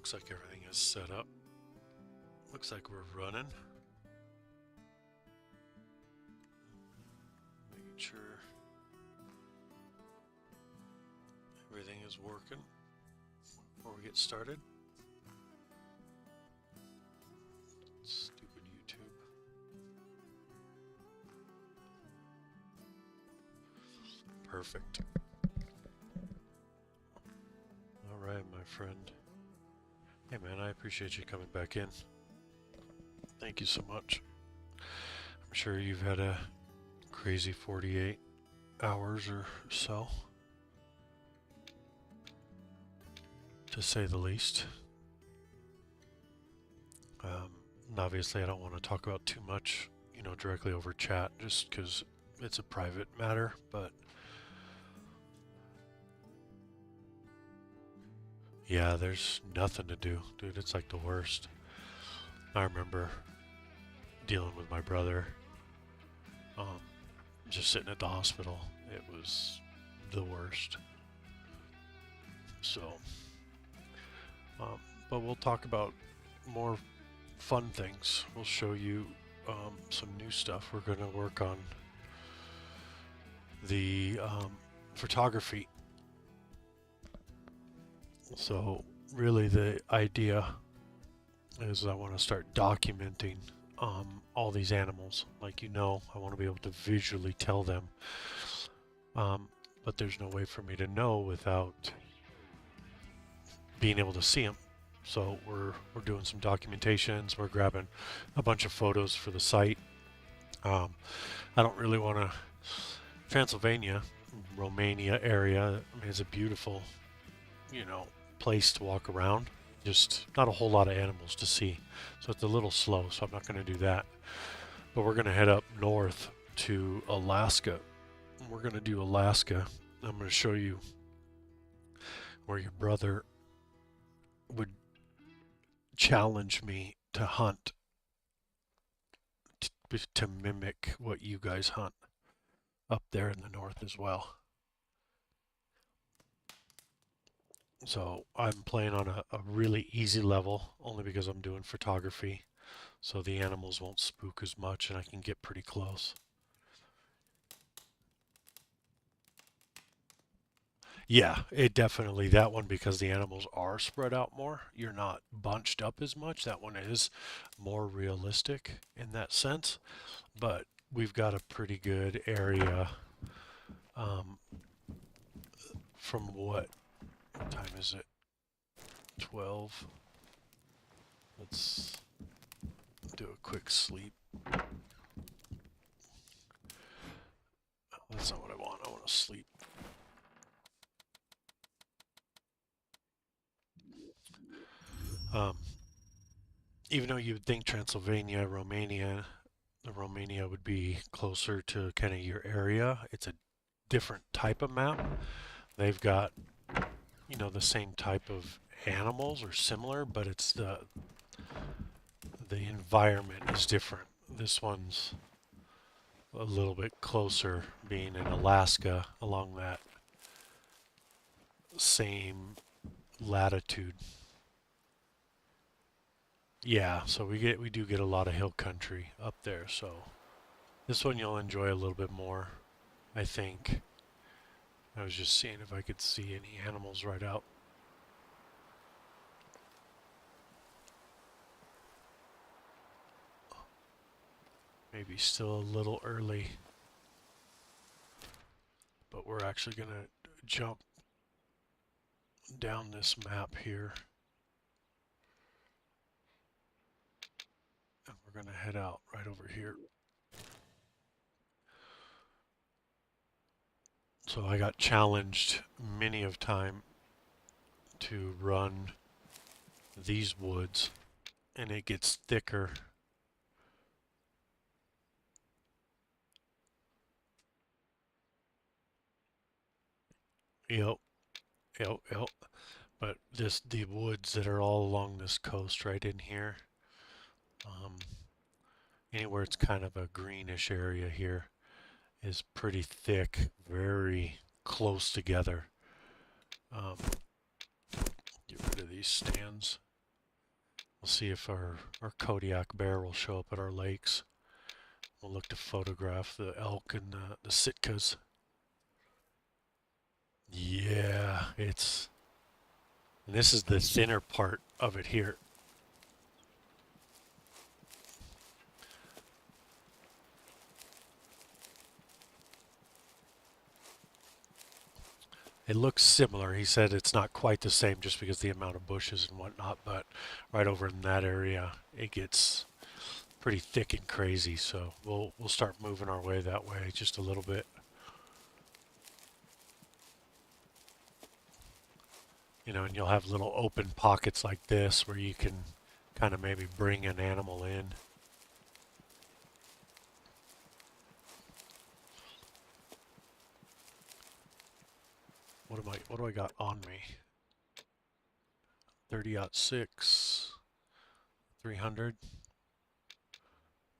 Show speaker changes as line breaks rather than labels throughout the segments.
Looks like everything is set up. Looks like we're running. Making sure everything is working before we get started. Stupid YouTube. Perfect. All right, my friend. Hey man, I appreciate you coming back in. Thank you so much. I'm sure you've had a crazy 48 hours or so, to say the least. And obviously I don't want to talk about too much, directly over chat, just because it's a private matter, but yeah, there's nothing to do, dude. It's like the worst. I remember dealing with my brother, just sitting at the hospital. It was the worst. So, but we'll talk about more fun things. We'll show you some new stuff. We're going to work on the photography. So really the idea is I want to start documenting all these animals. Like, I want to be able to visually tell them, but there's no way for me to know without being able to see them. So we're doing some documentations. We're grabbing a bunch of photos for the site. I don't really want to. Transylvania, Romania area, I mean, it's a beautiful, place to walk around. Just not a whole lot of animals to see. So it's a little slow, so I'm not going to do that. But we're going to head up north to Alaska. We're going to do Alaska. I'm going to show you where your brother would challenge me to hunt, to mimic what you guys hunt up there in the north as well. So I'm playing on a really easy level, only because I'm doing photography, so the animals won't spook as much and I can get pretty close. Yeah, it definitely, that one, because the animals are spread out more, you're not bunched up as much. That one is more realistic in that sense, but we've got a pretty good area. From what time is it? 12. Let's do a quick sleep. That's not what I want. I want to sleep. Even though you would think Transylvania, Romania would be closer to kind of your area, it's a different type of map. They've got, the same type of animals or similar, but it's the environment is different. This one's a little bit closer, being in Alaska, along that same latitude. Yeah, so we do get a lot of hill country up there, so this one you'll enjoy a little bit more, I think. I was just seeing if I could see any animals right out. Maybe still a little early, but we're actually going to jump down this map here. And we're going to head out right over here. So I got challenged many of time to run these woods, and it gets thicker. Yep. But the woods that are all along this coast right in here, anywhere it's kind of a greenish area here, is pretty thick, very close together. Get rid of these stands. We'll see if our Kodiak bear will show up at our lakes. We'll look to photograph the elk and the Sitkas. Yeah, and this is the thinner part of it here. It looks similar. He said it's not quite the same just because the amount of bushes and whatnot, but right over in that area, it gets pretty thick and crazy. So we'll start moving our way that way just a little bit. You know, and you'll have little open pockets like this where you can kind of maybe bring an animal in. What do I got on me? 30-06, 300,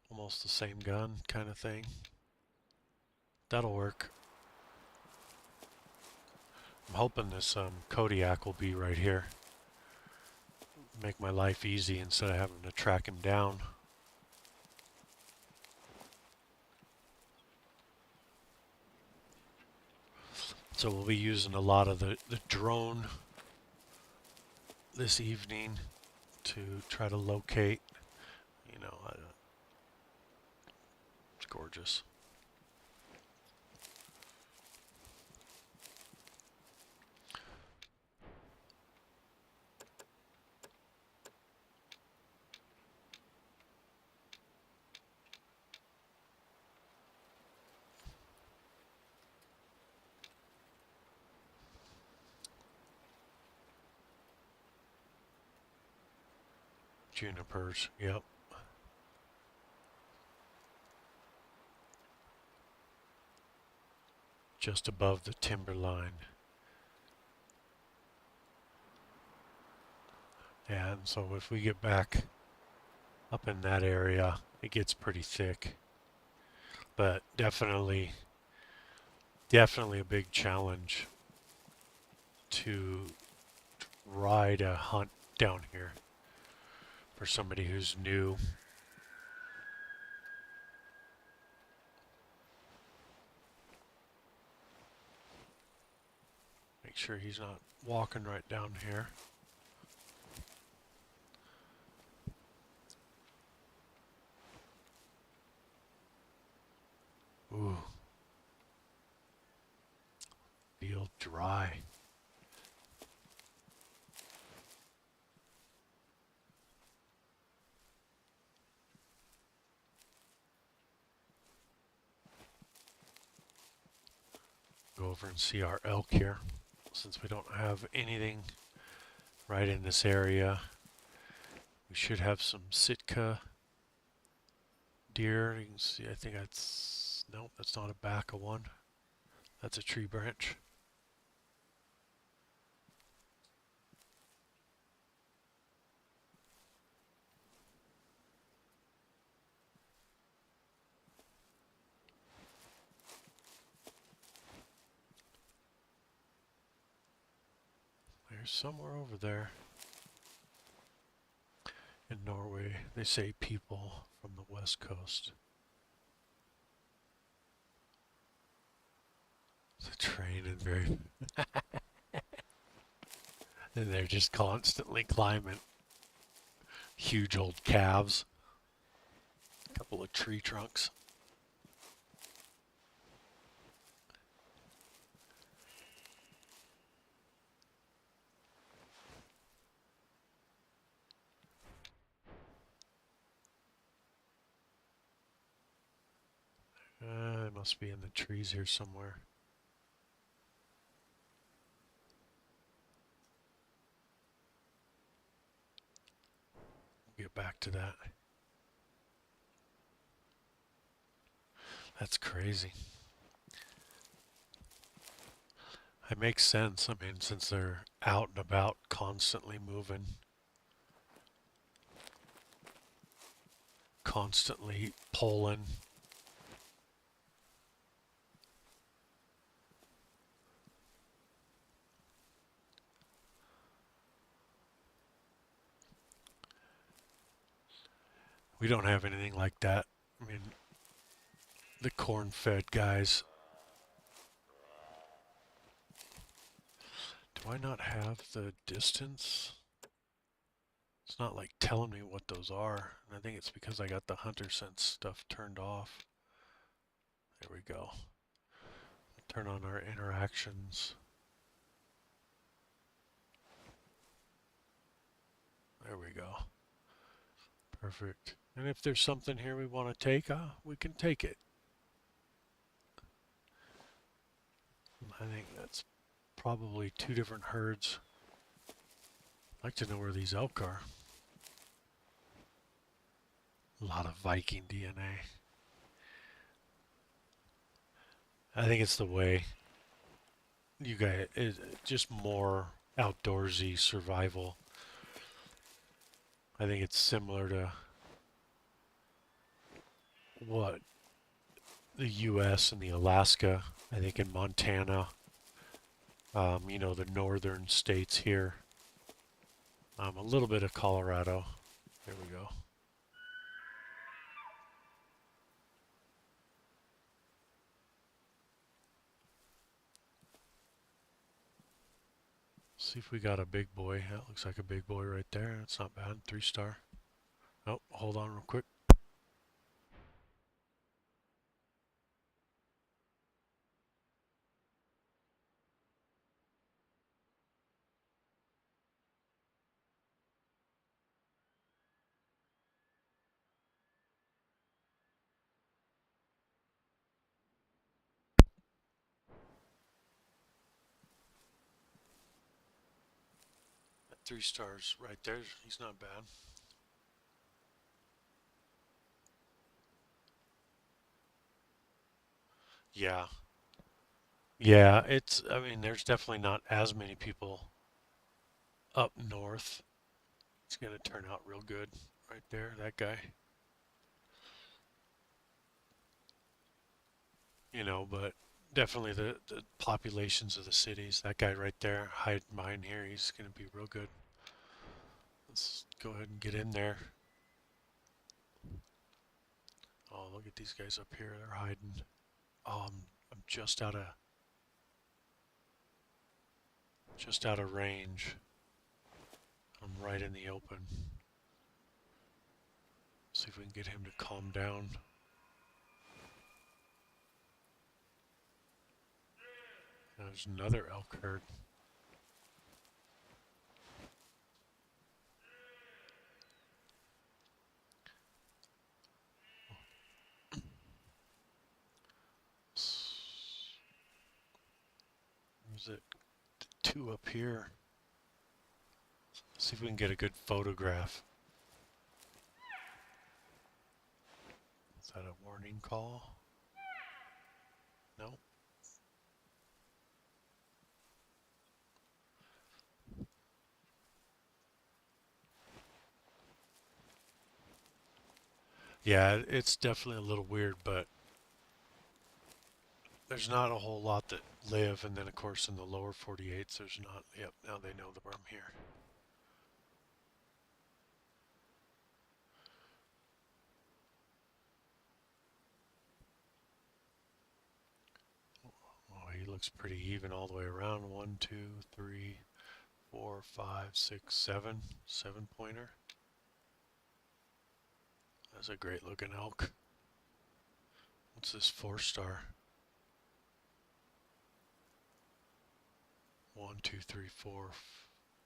almost the same gun kind of thing. That'll work. I'm hoping this Kodiak will be right here. Make my life easy instead of having to track him down. So we'll be using a lot of the drone this evening to try to locate, you know, it's gorgeous. Junipers, yep. Just above the timberline. And so if we get back up in that area, it gets pretty thick. But definitely a big challenge to ride a hunt down here for somebody who's new. Make sure he's not walking right down here. Ooh. Feel dry. Go over and see our elk here. Since we don't have anything right in this area, we should have some Sitka deer. You can see, I think nope, that's not a back of one. That's a tree branch. There's somewhere over there. In Norway, they say people from the west coast. It's a train and very... and they're just constantly climbing. Huge old calves. A couple of tree trunks. It must be in the trees here somewhere. We'll get back to that. That's crazy. It makes sense. I mean, since they're out and about, constantly moving, constantly pulling. We don't have anything like that. I mean, the corn-fed guys. Do I not have the distance? It's not like telling me what those are. And I think it's because I got the hunter sense stuff turned off. There we go. Turn on our interactions. There we go. Perfect. And if there's something here we want to take, we can take it. I think that's probably two different herds. I'd like to know where these elk are. A lot of Viking DNA. I think it's the way you guys, just more outdoorsy survival. I think it's similar to what the U.S. and the Alaska. I think in Montana, you know, the northern states here. A little bit of Colorado. There we go. See if we got a big boy. That looks like a big boy right there. That's not bad. 3-star. Oh, hold on real quick. That 3 stars right there. He's not bad. Yeah. Yeah, I mean, there's definitely not as many people up north. It's going to turn out real good right there, that guy. You know, but definitely the populations of the cities. That guy right there, hiding behind here, he's going to be real good. Let's go ahead and get in there. Oh, look at these guys up here. They're hiding. I'm just out of range. I'm right in the open. See if we can get him to calm down. There's another elk herd. There's it? Two up here. See if we can get a good photograph. Is that a warning call? No. Yeah, it's definitely a little weird, but there's not a whole lot that live, and then of course in the lower 48s there's not. Yep, now they know that I'm here. Oh, he looks pretty even all the way around. 1, 2, 3, 4, 5, 6, 7. 7-pointer. That's a great looking elk. What's this 4-star? 1, 2, 3, 4.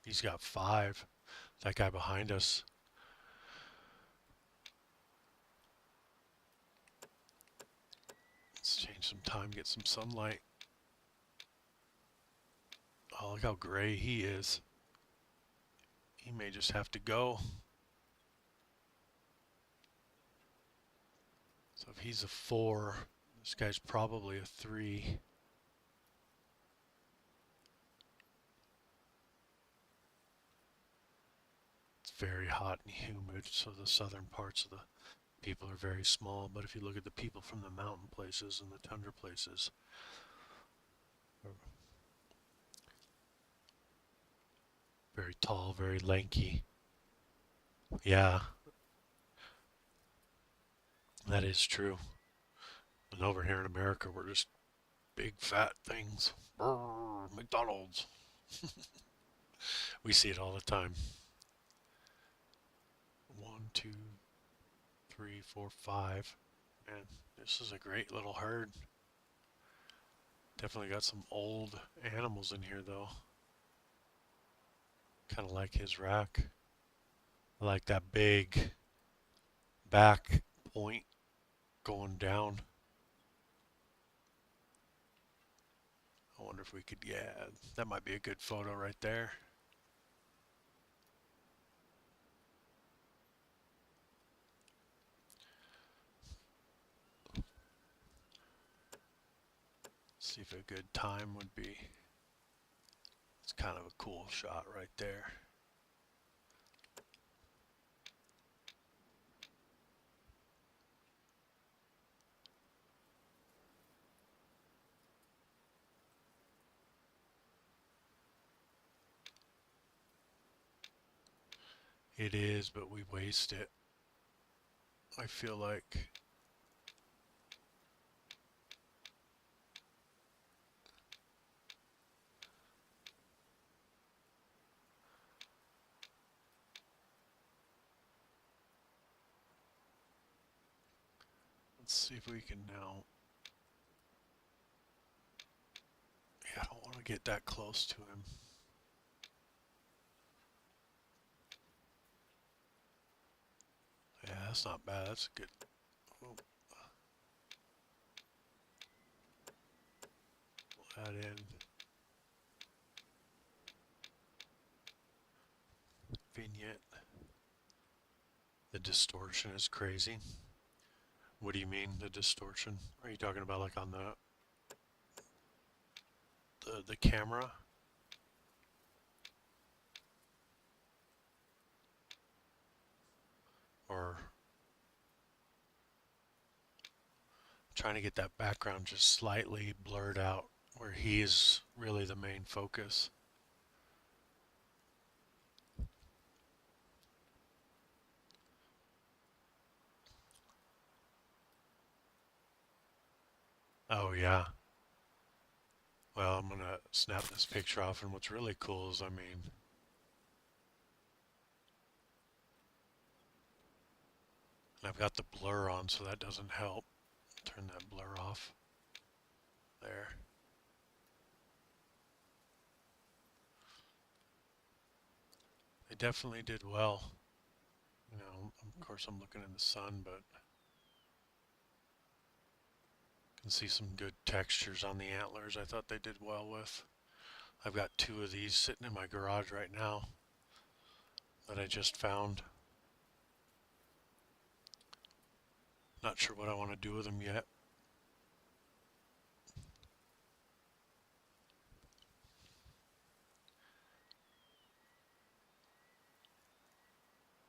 He's got 5. That guy behind us. Let's change some time, get some sunlight. Oh, look how gray he is. He may just have to go. So if he's a 4, this guy's probably a 3. It's very hot and humid, so the southern parts of the people are very small. But if you look at the people from the mountain places and the tundra places, very tall, very lanky. Yeah, That is true. And over here in America, we're just big fat things. Brrr, McDonald's. We see it all the time. One, two, three, four, five. Man, this is a great little herd. Definitely got some old animals in here, though. Kind of like his rack. I like that big back point going down. I wonder if we could, yeah, that might be a good photo right there. See if a good time would be. It's kind of a cool shot right there. It is, but we waste it. I feel like. Let's see if we can now. Yeah, I don't want to get that close to him. Yeah, that's not bad. That's a good. Oh, pull that in. Vignette. The distortion is crazy. What do you mean, the distortion? Are you talking about like on the camera? Or trying to get that background just slightly blurred out where he is really the main focus? Oh, yeah. Well, I'm gonna snap this picture off, and what's really cool is, I mean, I've got the blur on, so that doesn't help. Turn that blur off. There. They definitely did well. You know, of course I'm looking in the sun, but can see some good textures on the antlers. I thought they did well with. I've got two of these sitting in my garage right now that I just found. Not sure what I want to do with them yet.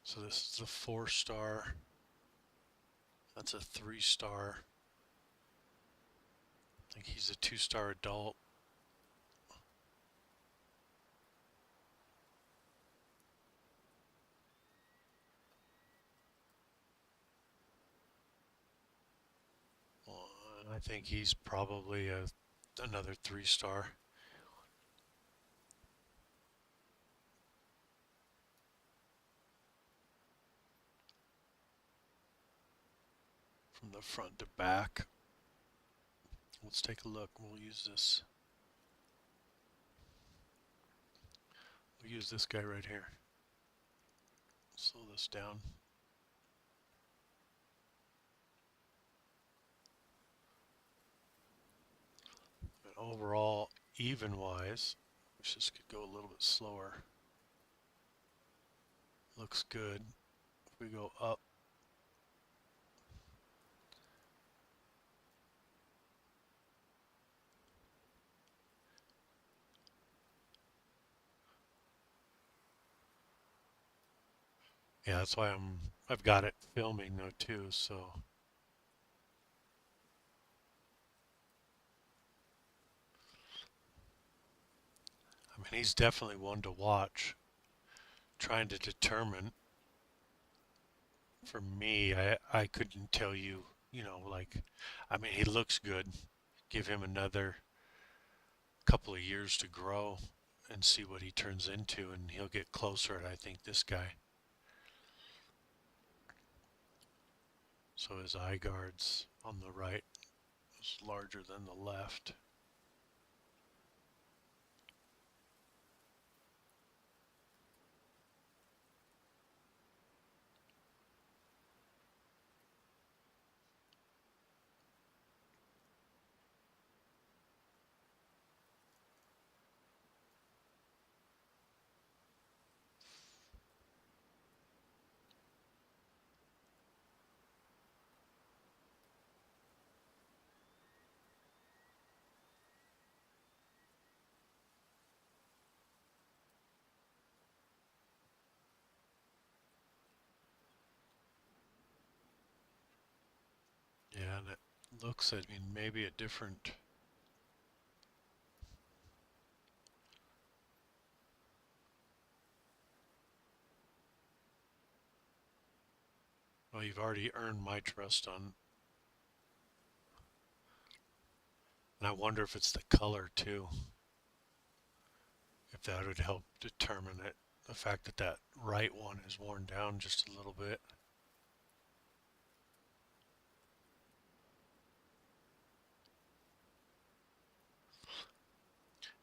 So this is the 4-star. That's a 3-star. I think he's a 2-star adult. I think he's probably another 3-star. From the front to back. Let's take a look. We'll use this. We'll use this guy right here. Slow this down. And overall, even wise, wish this could go a little bit slower. Looks good. If we go up, yeah, that's why I've got it filming though too, so I mean he's definitely one to watch, trying to determine for me, I couldn't tell you, like, I mean, he looks good. Give him another couple of years to grow and see what he turns into, and he'll get closer, I think, this guy. So his eye guards on the right is larger than the left. Yeah, and it looks, I mean, maybe a different. Well, you've already earned my trust on, and I wonder if it's the color too, if that would help determine it. The fact that that right one is worn down just a little bit.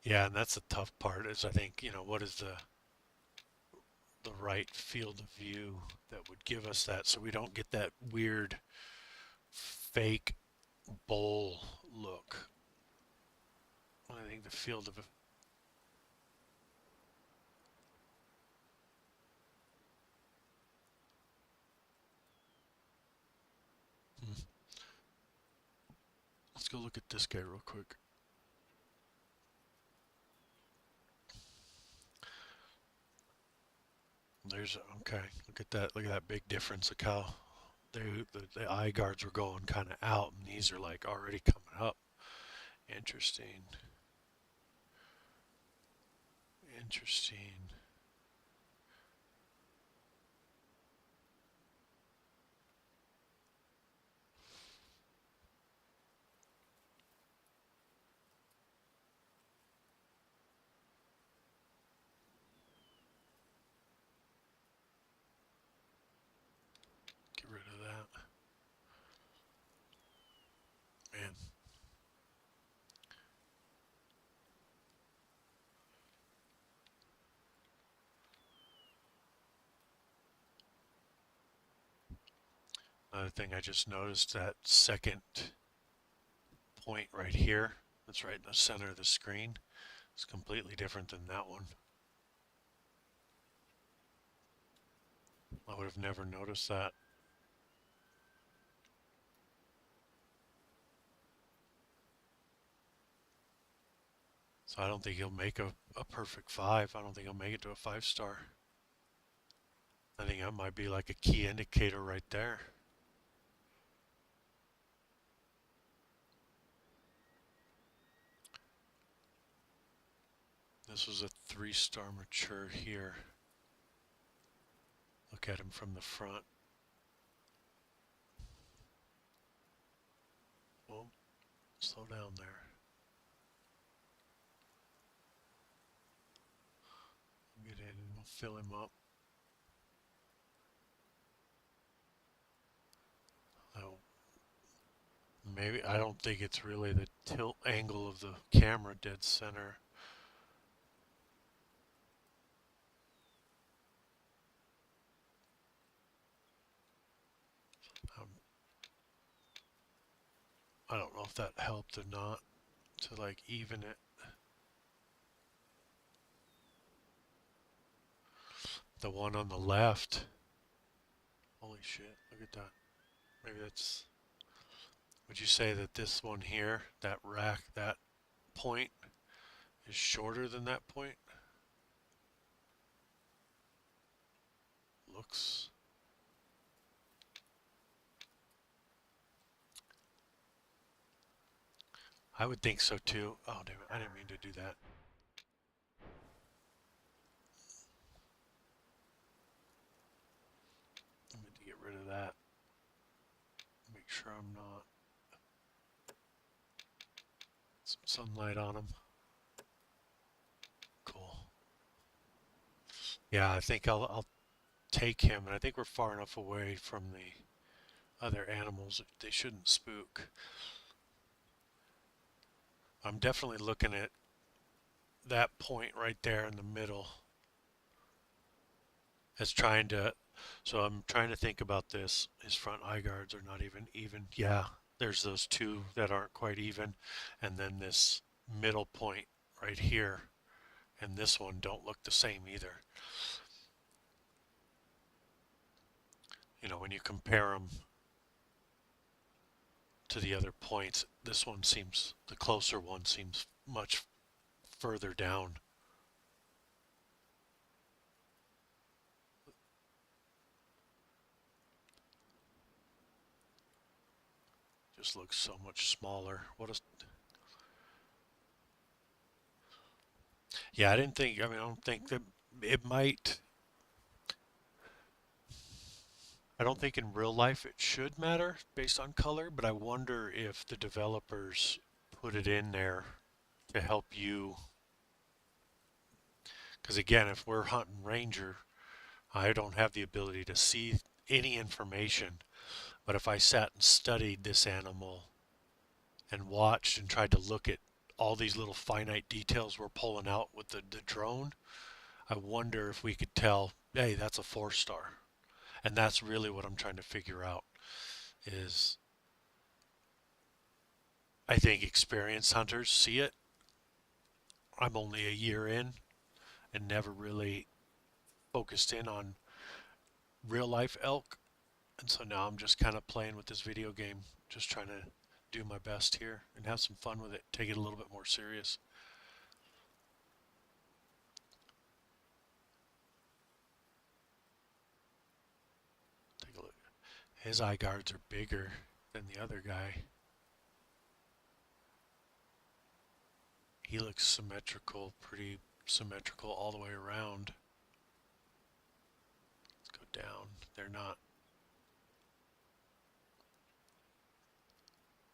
Yeah, and that's the tough part is I think, what is the right field of view that would give us that so we don't get that weird fake bowl look. I think the field of hmm. Let's go look at this guy real quick. There's okay. Look at that. Look at that big difference. Look how the eye guards were going kind of out, and these are like already coming up. Interesting. Interesting. Get rid of that. Man, another thing I just noticed that second point right here, that's right in the center of the screen, is completely different than that one. I would have never noticed that. So I don't think he'll make a perfect five. I don't think he'll make it to a 5 star. I think that might be like a key indicator right there. This was a 3 star mature here. Look at him from the front. Whoa, slow down there. Get in and we'll fill him up. Oh, maybe, I don't think it's really the tilt angle of the camera dead center. Um, I don't know if that helped or not to like even it. The one on the left. Holy shit, look at that. Maybe that's. Would you say that this one here, that rack, that point, is shorter than that point? Looks. I would think so too. Oh, damn it. I didn't mean to do that. I meant to get rid of that. sure I'm not. Some sunlight on him. Cool. Yeah, I think I'll take him, and I think we're far enough away from the other animals that they shouldn't spook. I'm definitely looking at that point right there in the middle as trying to, so I'm trying to think about this. His front eye guards are not even. Yeah, there's those two that aren't quite even, and then this middle point right here and this one don't look the same either. You know, when you compare them to the other points, this one seems, the closer one seems much further down. Just looks so much smaller. What a, yeah, I didn't think, I mean, I don't think that it might, I don't think in real life it should matter based on color, but I wonder if the developers put it in there to help you. Because again, if we're hunting ranger, I don't have the ability to see any information. But if I sat and studied this animal and watched and tried to look at all these little finite details we're pulling out with the drone, I wonder if we could tell, hey, that's a 4-star. And that's really what I'm trying to figure out is I think experienced hunters see it. I'm only a year in and never really focused in on real life elk. And so now I'm just kind of playing with this video game, just trying to do my best here and have some fun with it, take it a little bit more serious. Take a look. His eye guards are bigger than the other guy. He looks symmetrical, pretty symmetrical all the way around. Let's go down. They're not.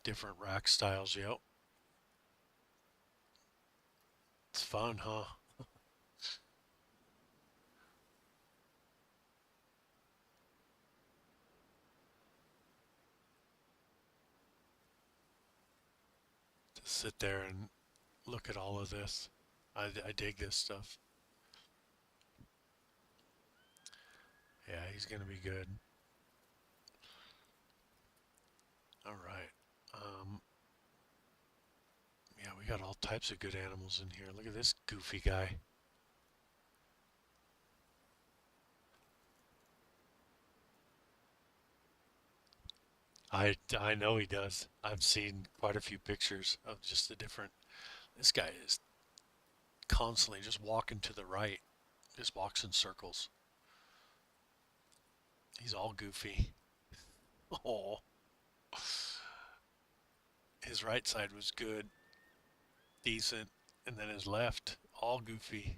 Different rack styles, yep. It's fun, huh? To sit there and look at all of this. I dig this stuff. Yeah, he's gonna be good. All right. Yeah, we got all types of good animals in here. Look at this goofy guy. I know he does. I've seen quite a few pictures of just the different. This guy is constantly just walking to the right, just walks in circles. He's all goofy. Oh, his right side was good, decent, and then his left, all goofy.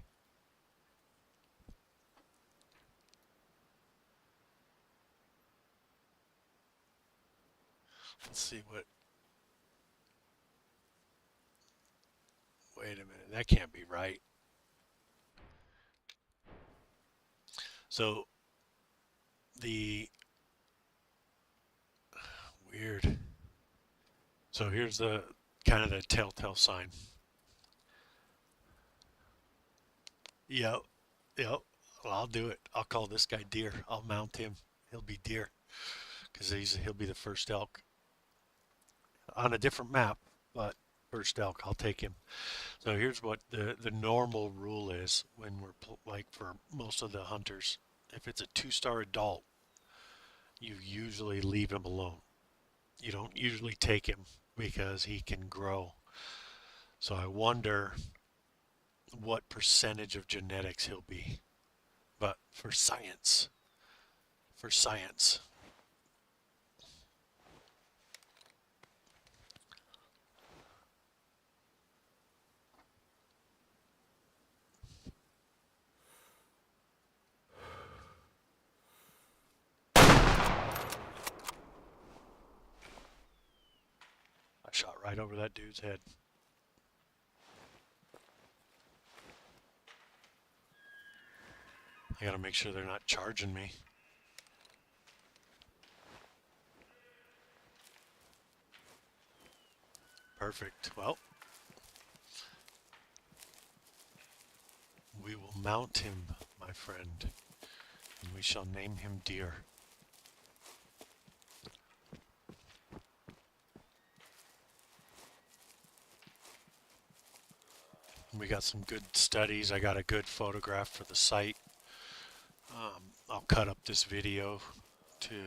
Let's see what. Wait a minute, that can't be right. So the weird. So here's the kind of the telltale sign. Yep, yep. Well, I'll do it. I'll call this guy deer. I'll mount him. He'll be deer because he'll be the first elk on a different map, but first elk. I'll take him. So here's what the normal rule is when we're like for most of the hunters. If it's a 2-star adult, you usually leave him alone. You don't usually take him because he can grow. So I wonder what percentage of genetics he'll be. But for science. Shot right over that dude's head. I gotta make sure they're not charging me. Perfect. Well, we will mount him, my friend, and we shall name him Deer. We got some good studies. I got a good photograph for the site. I'll cut up this video to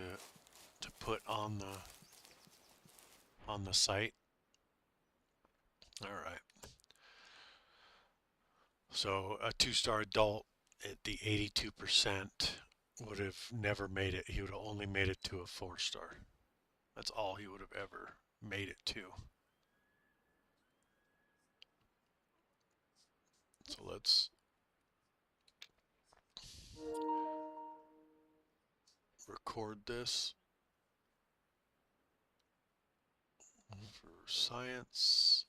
put on the site. All right. So a 2-star adult at the 82% would have never made it. He would have only made it to a 4-star. That's all he would have ever made it to. So let's record this for science.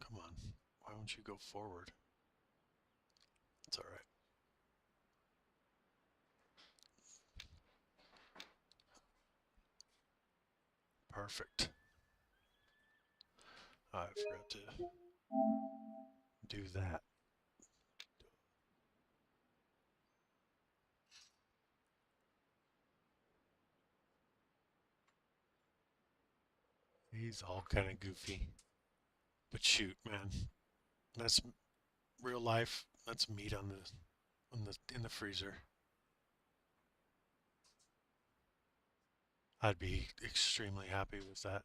Come on, why won't you go forward? It's all right. Perfect. I forgot to do that. He's all kind of goofy. But shoot, man, that's real life. That's meat in the freezer. I'd be extremely happy with that.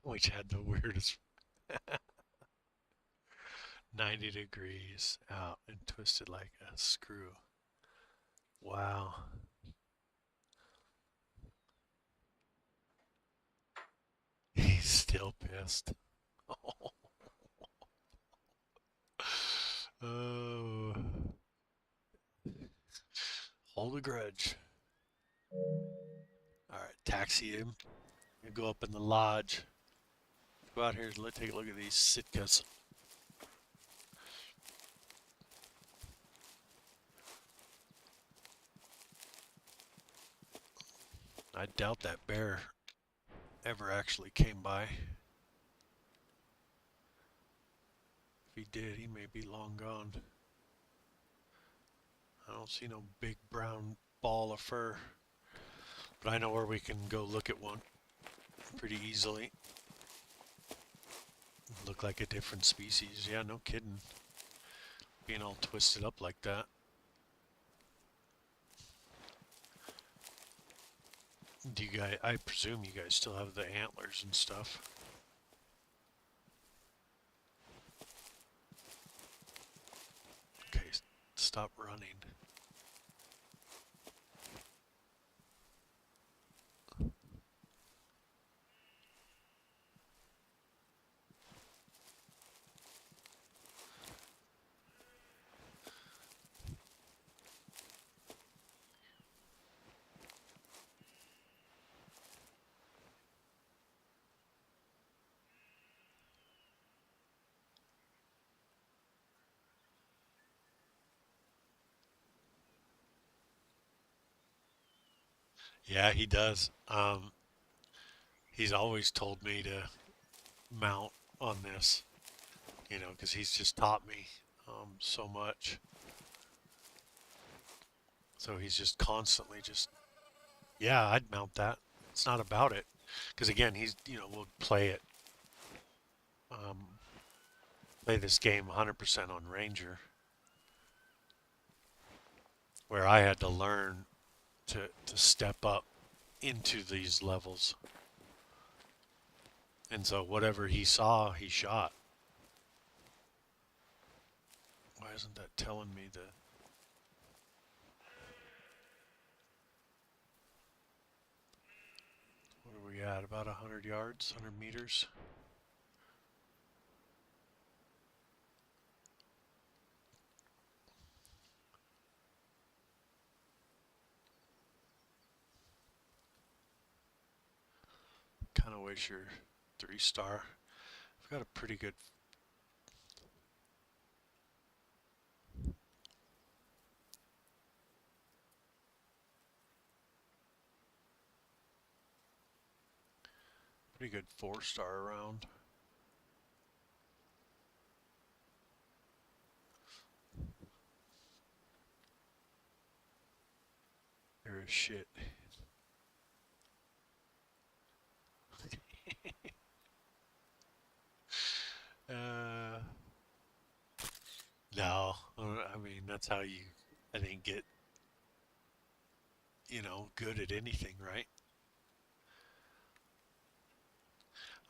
Which had the weirdest 90 degrees out and twisted like a screw. Wow. He's still pissed. Oh. Hold a grudge. Alright, taxi him. You go up in the lodge. Go out here and take a look at these Sitkas. I doubt that bear ever actually came by. If he did, he may be long gone. I don't see no big brown ball of fur. But I know where we can go look at one pretty easily. Look like a different species. Yeah, no kidding. Being all twisted up like that. Do you guys, I presume you guys still have the antlers and stuff. Okay, stop running. Yeah, he does. He's always told me to mount on this, because he's just taught me so much. So he's just constantly yeah, I'd mount that. It's not about it. Because again, we'll play it, play this game 100% on Ranger, where I had to learn to step up into these levels. And so whatever he saw, he shot. Why isn't that telling me that? What are we at? About 100 yards, 100 meters? Kind of wish your 3-star. I've got a pretty good. Pretty good 4-star around. There is shit. uh, no, I mean that's how you, I think, get good at anything, right?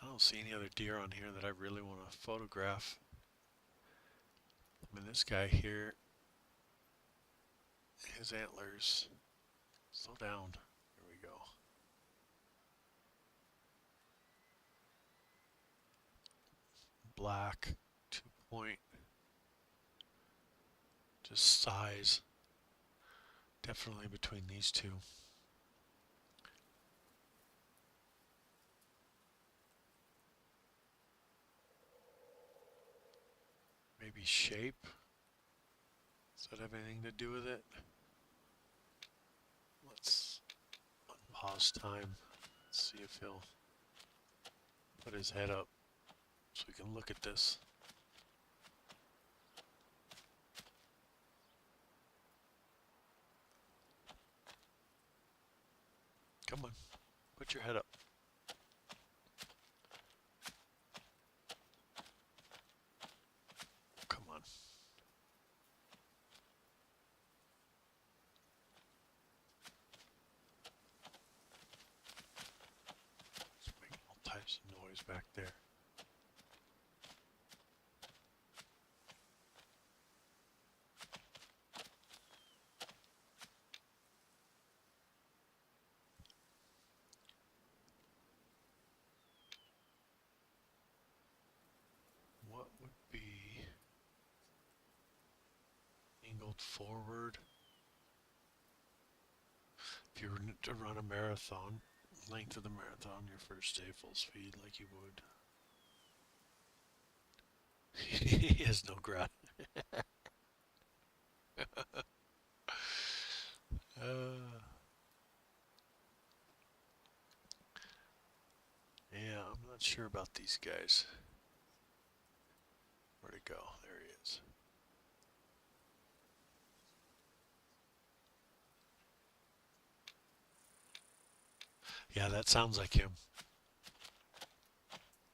I don't see any other deer on here that I really want to photograph. I mean, this guy here, his antlers. Slow down. Here we go. Black, 2 point, just size. Definitely between these two. Maybe shape. Does that have anything to do with it? Let's unpause time. Let's see if he'll put his head up so we can look at this. Come on, put your head up. Come on. It's making all types of noise back there. What would be angled forward? If you were to run a marathon, length of the marathon, your first day full speed like you would. He has no ground. uh, yeah, I'm not sure about these guys. Where'd he go? There he is. Yeah, that sounds like him.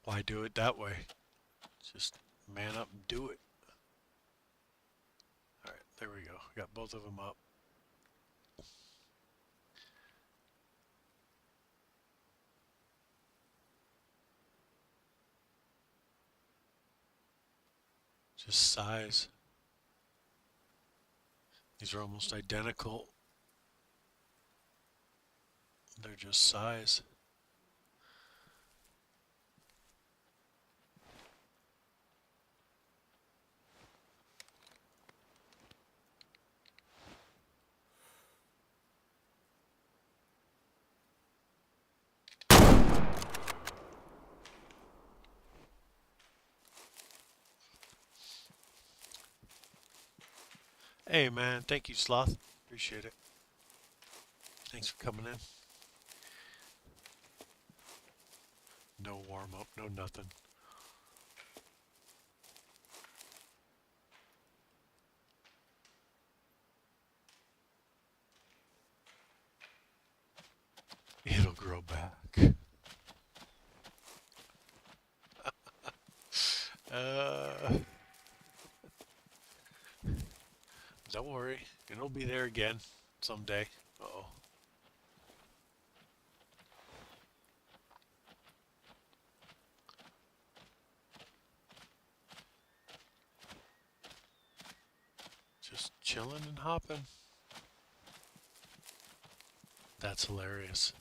Why do it that way? Just man up and do it. Alright, there we go. Got both of them up. Just size. These are almost identical. They're just size. Hey man, thank you, Sloth. Appreciate it. Thanks for coming in. No warm up, no nothing. It'll grow back. uh, don't worry, it'll be there again someday. Uh-oh. chilling and hopping. That's hilarious.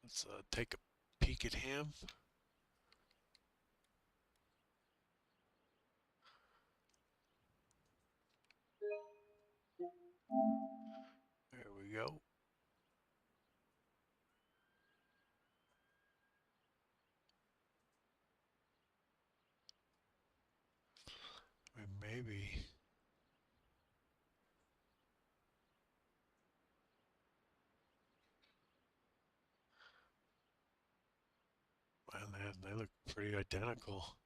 Let's take a peek at him. There we go. Maybe. Well, they look pretty identical.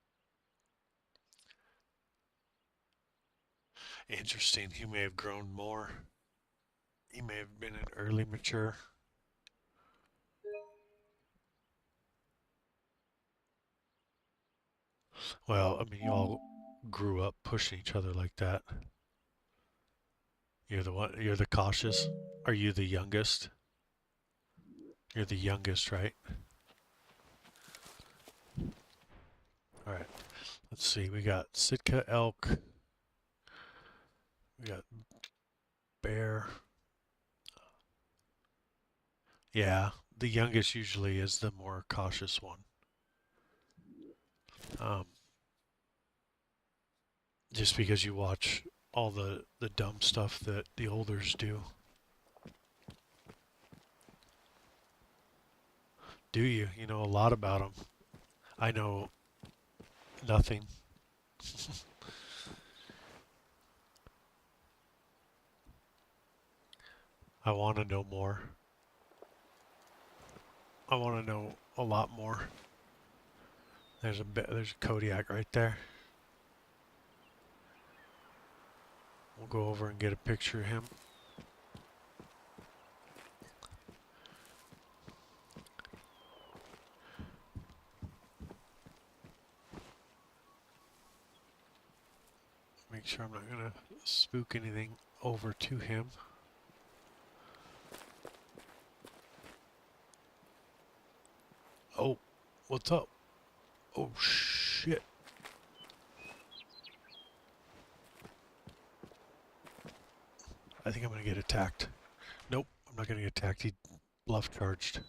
Interesting. He may have grown more. He may have been an early mature. Well, I mean, you all grew up pushing each other like that. You're the one. You're the cautious. Are you the youngest? You're the youngest, right? All right. Let's see. We got Sitka elk. We got bear. Yeah, the youngest usually is the more cautious one. Um, just because you watch all the dumb stuff that the olders do. Do you? You know a lot about them. I know nothing. I want to know more. I want to know a lot more. There's a Kodiak right there. We'll go over and get a picture of him. Make sure I'm not gonna spook anything over to him. Oh, what's up? Oh shit. I think I'm gonna get attacked. Nope, I'm not gonna get attacked. He bluff charged.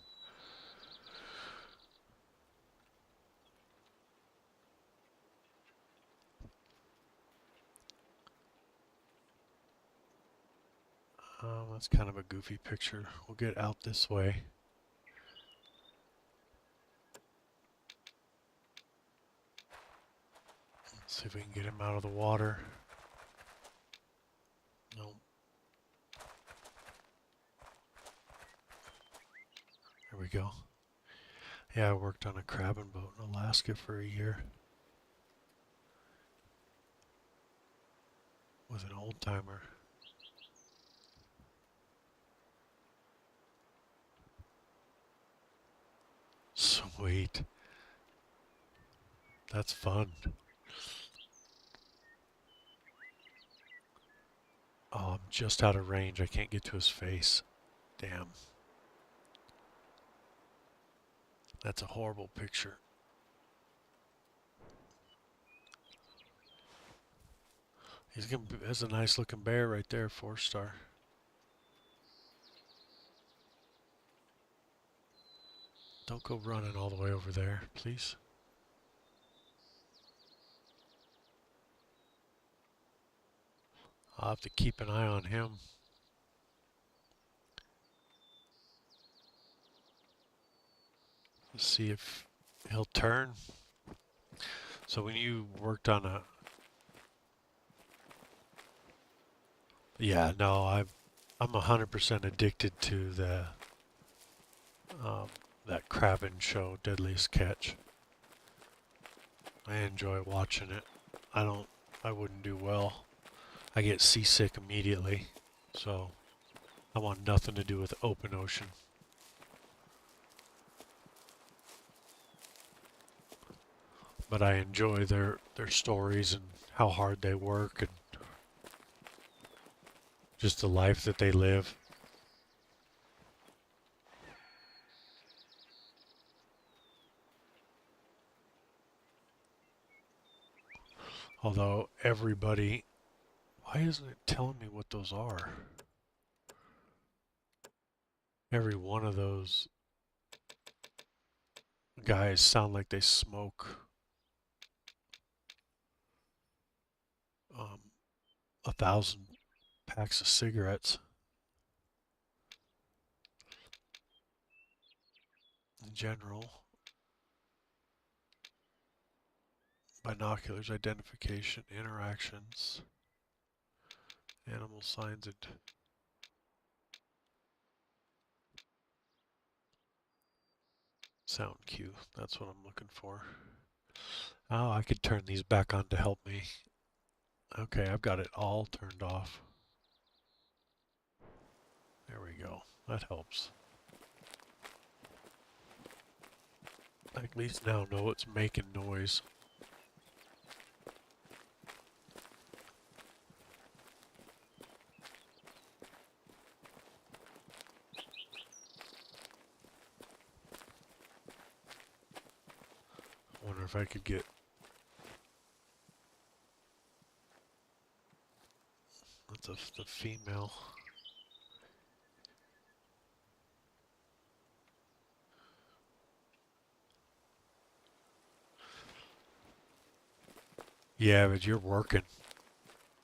That's kind of a goofy picture. We'll get out this way. Let's see if we can get him out of the water. Nope. There we go. Yeah, I worked on a crabbing boat in Alaska for a year. With an old timer. Sweet. That's fun. Oh, I'm just out of range. I can't get to his face. Damn. That's a horrible picture. That's a nice looking bear right there, 4-star. Don't go running all the way over there, please. I'll have to keep an eye on him. Let's see if he'll turn. So when you worked on a... Yeah, no, I'm 100% addicted to that crabbing show, Deadliest Catch. I enjoy watching it. I wouldn't do well. I get seasick immediately, so I want nothing to do with open ocean. But I enjoy their stories and how hard they work and just the life that they live. Although everybody, why isn't it telling me what those are? Every one of those guys sound like they smoke um, 1,000 packs of cigarettes in general. Binoculars, identification, interactions, animal signs, and sound cue. That's what I'm looking for. Oh, I could turn these back on to help me. Okay, I've got it all turned off. There we go. That helps. I at least now know it's making noise. I wonder if I could get... That's the female. Yeah, but you're working.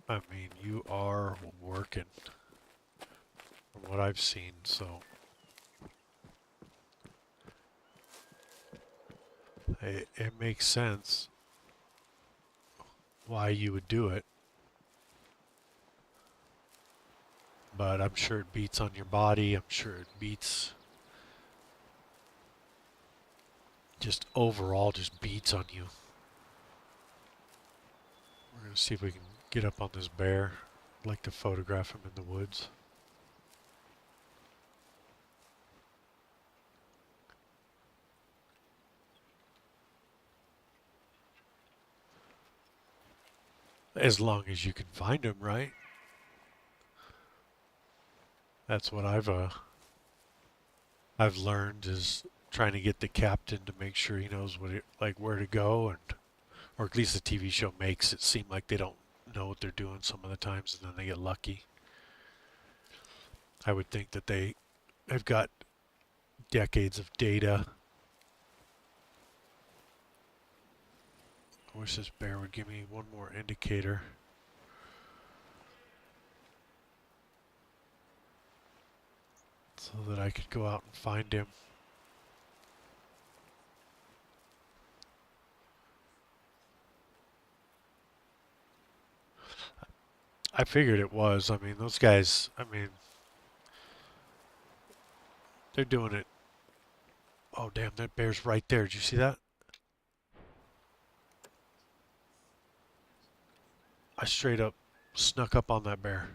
I mean, you are working from what I've seen, so it makes sense why you would do it, but I'm sure it beats on your body. I'm sure it beats just overall just beats on you. We're going to see if we can get up on this bear. I'd like to photograph him in the woods. As long as you can find him, right? That's what I've learned is trying to get the captain to make sure he knows like where to go, and or at least the TV show makes it seem like they don't know what they're doing some of the times, and then they get lucky. I would think that they've got decades of data. I wish this bear would give me one more indicator. So that I could go out and find him. I figured it was. I mean, those guys, I mean, they're doing it. Oh, damn, that bear's right there. Did you see that? I straight up snuck up on that bear.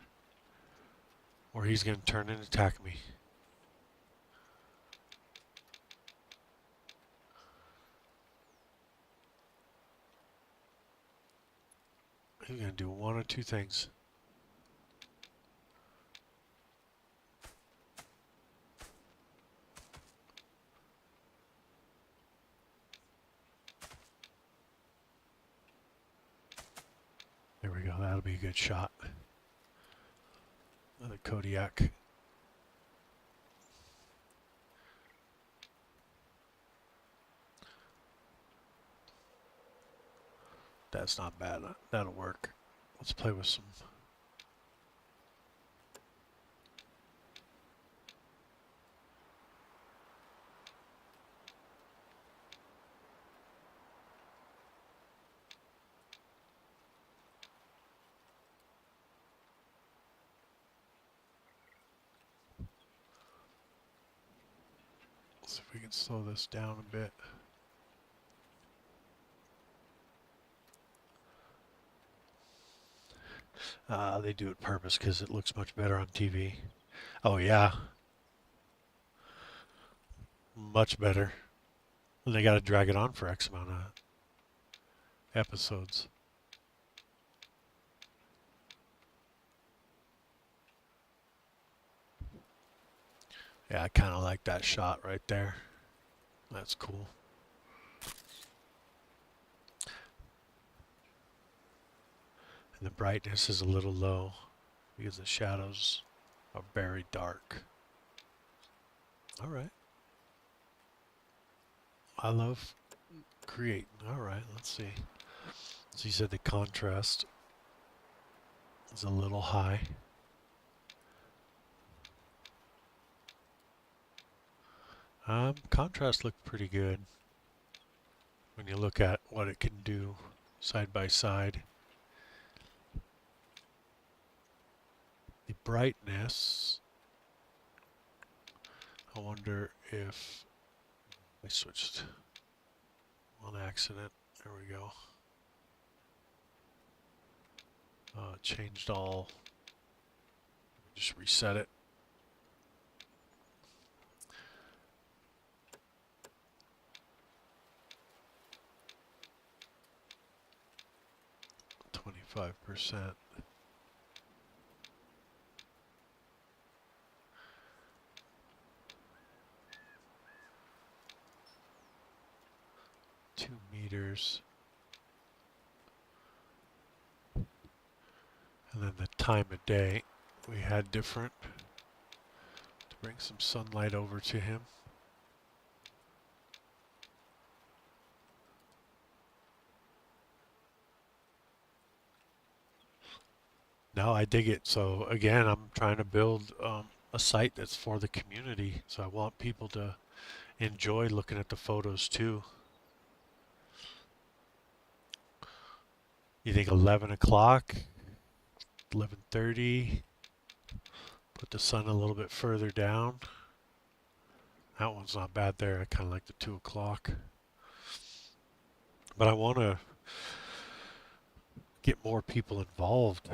Or he's going to turn and attack me. He's going to do one or two things. There we go. That'll be a good shot. Another Kodiak. That's not bad. That'll work. Let's play with some. Let's see if we can slow this down a bit. They do it purpose because it looks much better on TV. Oh yeah, much better. And they got to drag it on for X amount of episodes. Yeah, I kind of like that shot right there. That's cool. And the brightness is a little low because the shadows are very dark. All right. I love creating. All right, let's see. So you said the contrast is a little high. Contrast looked pretty good when you look at what it can do side by side. The brightness, I wonder if I switched on accident. There we go. Changed all. Just reset it. %. 2 meters. And then the time of day we had different to bring some sunlight over to him. No, I dig it. So again, I'm trying to build a site that's for the community. So I want people to enjoy looking at the photos too. You think 11 o'clock, 11:30, put the sun a little bit further down. That one's not bad there. I kind of like the 2 o'clock. But I want to get more people involved.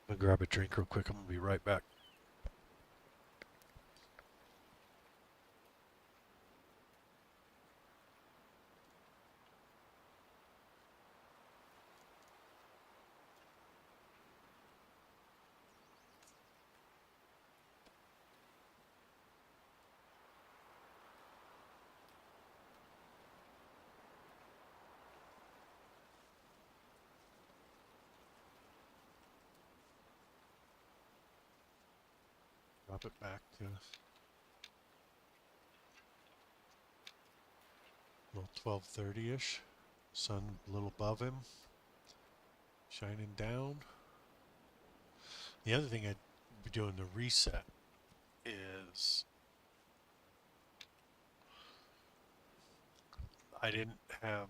I'm going to grab a drink real quick. I'm going to be right back. Drop it back to little 12:30-ish. Sun a little above him, shining down. The other thing I'd be doing the reset is I didn't have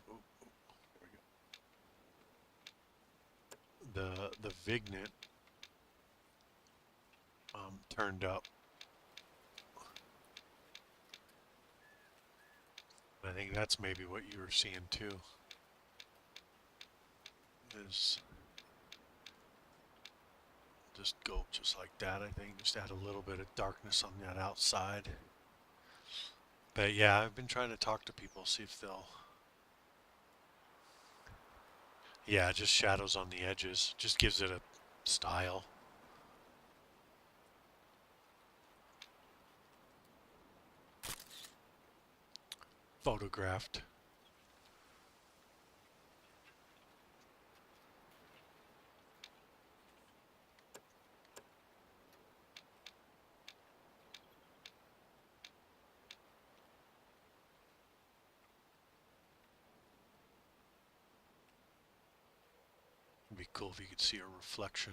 the Vignette turned up. I think that's maybe what you were seeing too. Is just go just like that. I think just add a little bit of darkness on that outside. But yeah, I've been trying to talk to people, see if they'll. Yeah, just shadows on the edges. Just gives it a style. Photographed. It'd be cool if you could see a reflection.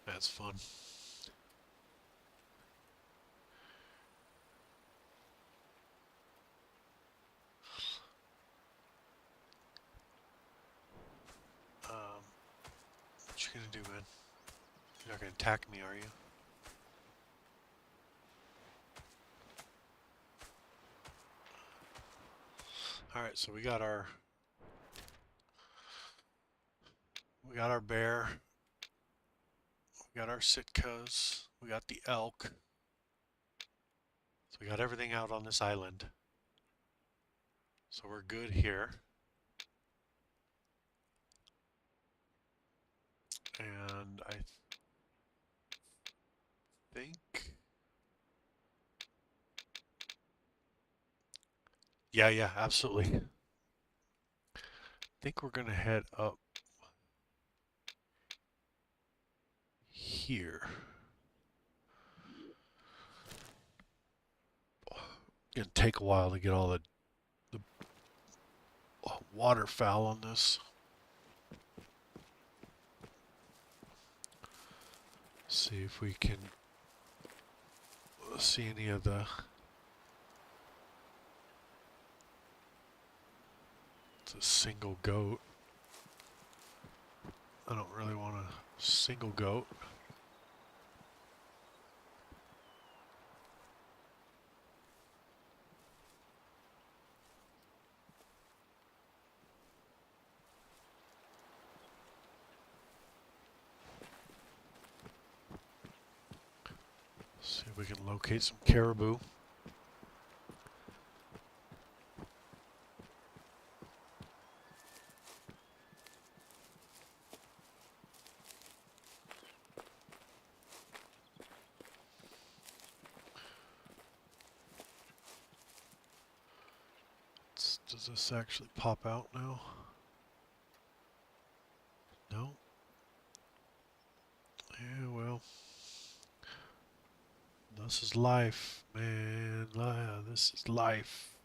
That's fun. What you gonna do, man? You're not gonna attack me, are you? Alright, so we got our bear, we got our Sitkas, we got the elk. So we got everything out on this island. So we're good here. And I think Yeah, yeah, absolutely. I think we're gonna head up here. Gonna take a while to get all the waterfowl on this. See if we can see any of the. It's a single goat. I don't really want a single goat. See if we can locate some caribou. Does this actually pop out now? No? Yeah, well. This is life, man. This is life.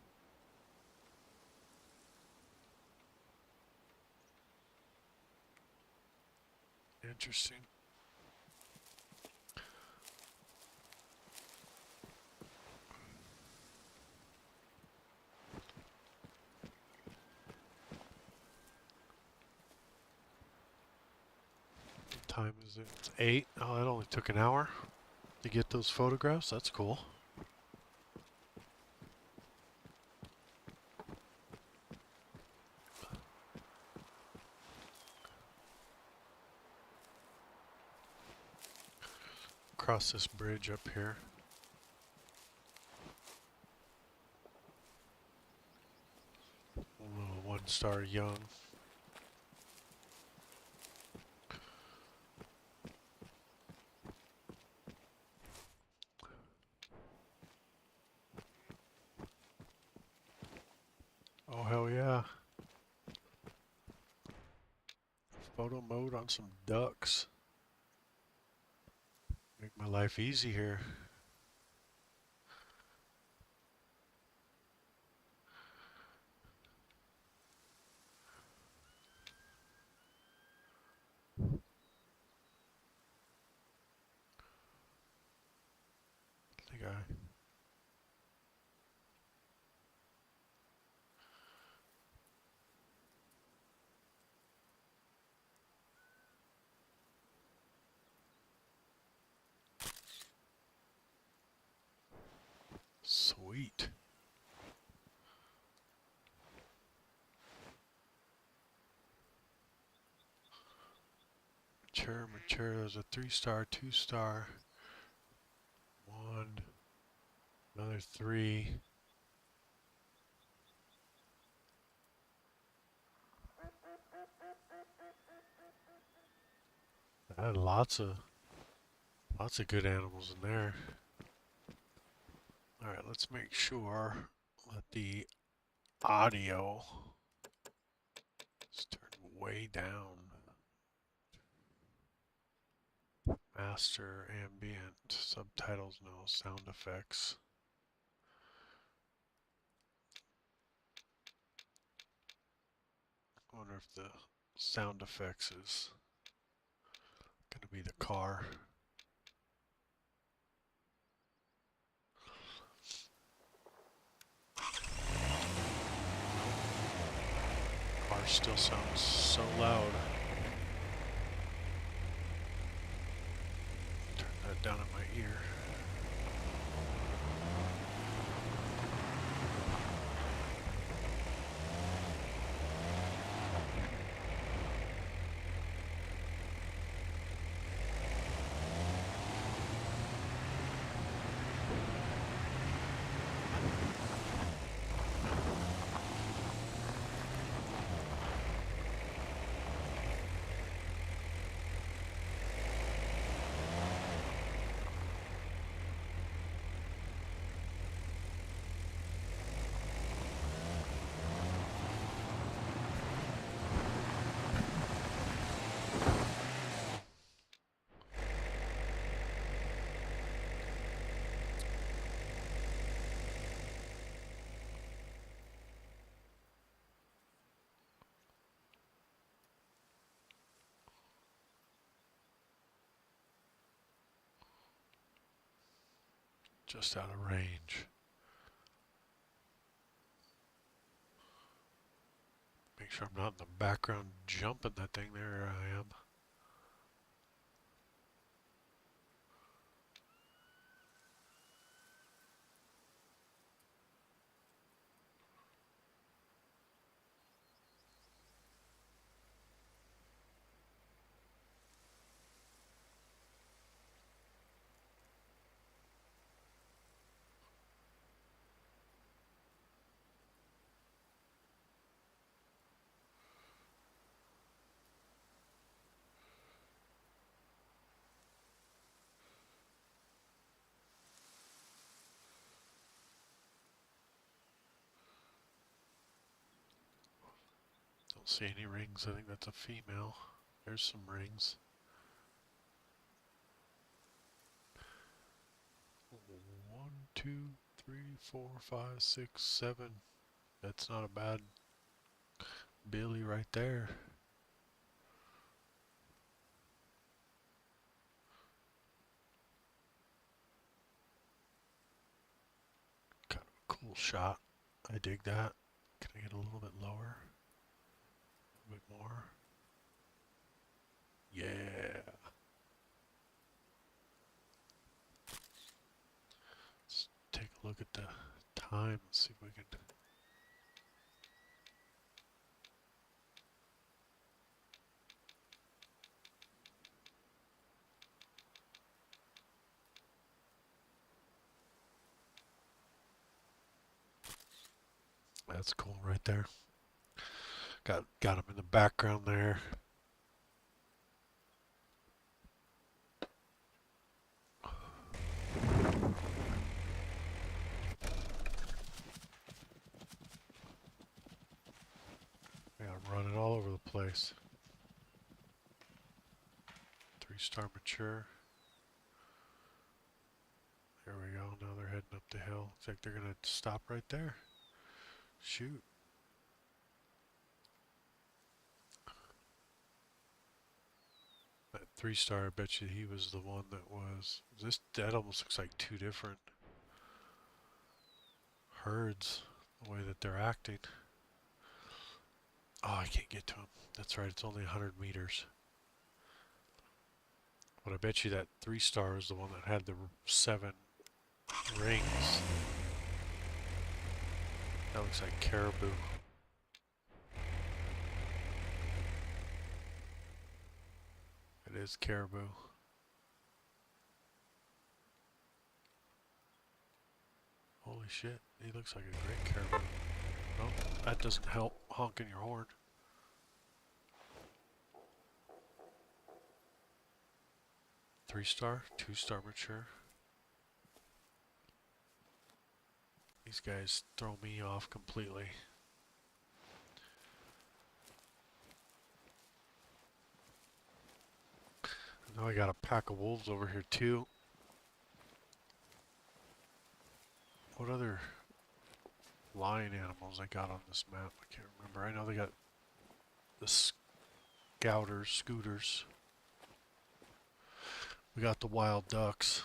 Interesting. What time is it? It's 8. Oh, it only took an hour to get those photographs. That's cool. Cross this bridge up here. A little one-star young. Oh, hell yeah. Photo mode on some ducks. Make my life easy here. I think I... Sweet. Mature. There's a 3-star, 2-star. 1. Another 3. I had lots of good animals in there. All right, let's make sure that the audio is turned way down. Master ambient, subtitles no, sound effects. I wonder if the sound effects is going to be the car. Car still sounds so loud. Turn that down in my ear. just out of range. Make sure I'm not in the background jumping that thing. There I am. Don't see any rings. I think that's a female. There's some rings. One, two, three, four, five, six, seven. That's not a bad Billy right there. Kind of a cool shot. I dig that. Can I get a little bit lower? A bit more? Yeah. Let's take a look at the time and see if we can. That's cool right there. Got him in the background there. I gotta run it all over the place. 3-star mature. There we go. Now they're heading up the hill. Looks like they're gonna stop right there. Shoot. That 3-star, I bet you he was the one that was. That almost looks like two different herds, the way that they're acting. Oh, I can't get to him. That's right, it's only 100 meters. But I bet you that 3-star is the one that had the 7 rings. That looks like caribou. It is caribou. Holy shit, he looks like a great caribou. Well, that doesn't help honking your horn. Three-star, 2-star mature. These guys throw me off completely. Now I got a pack of wolves over here too. What other lion animals I got on this map? I can't remember. I know they got the scooters. We got the wild ducks.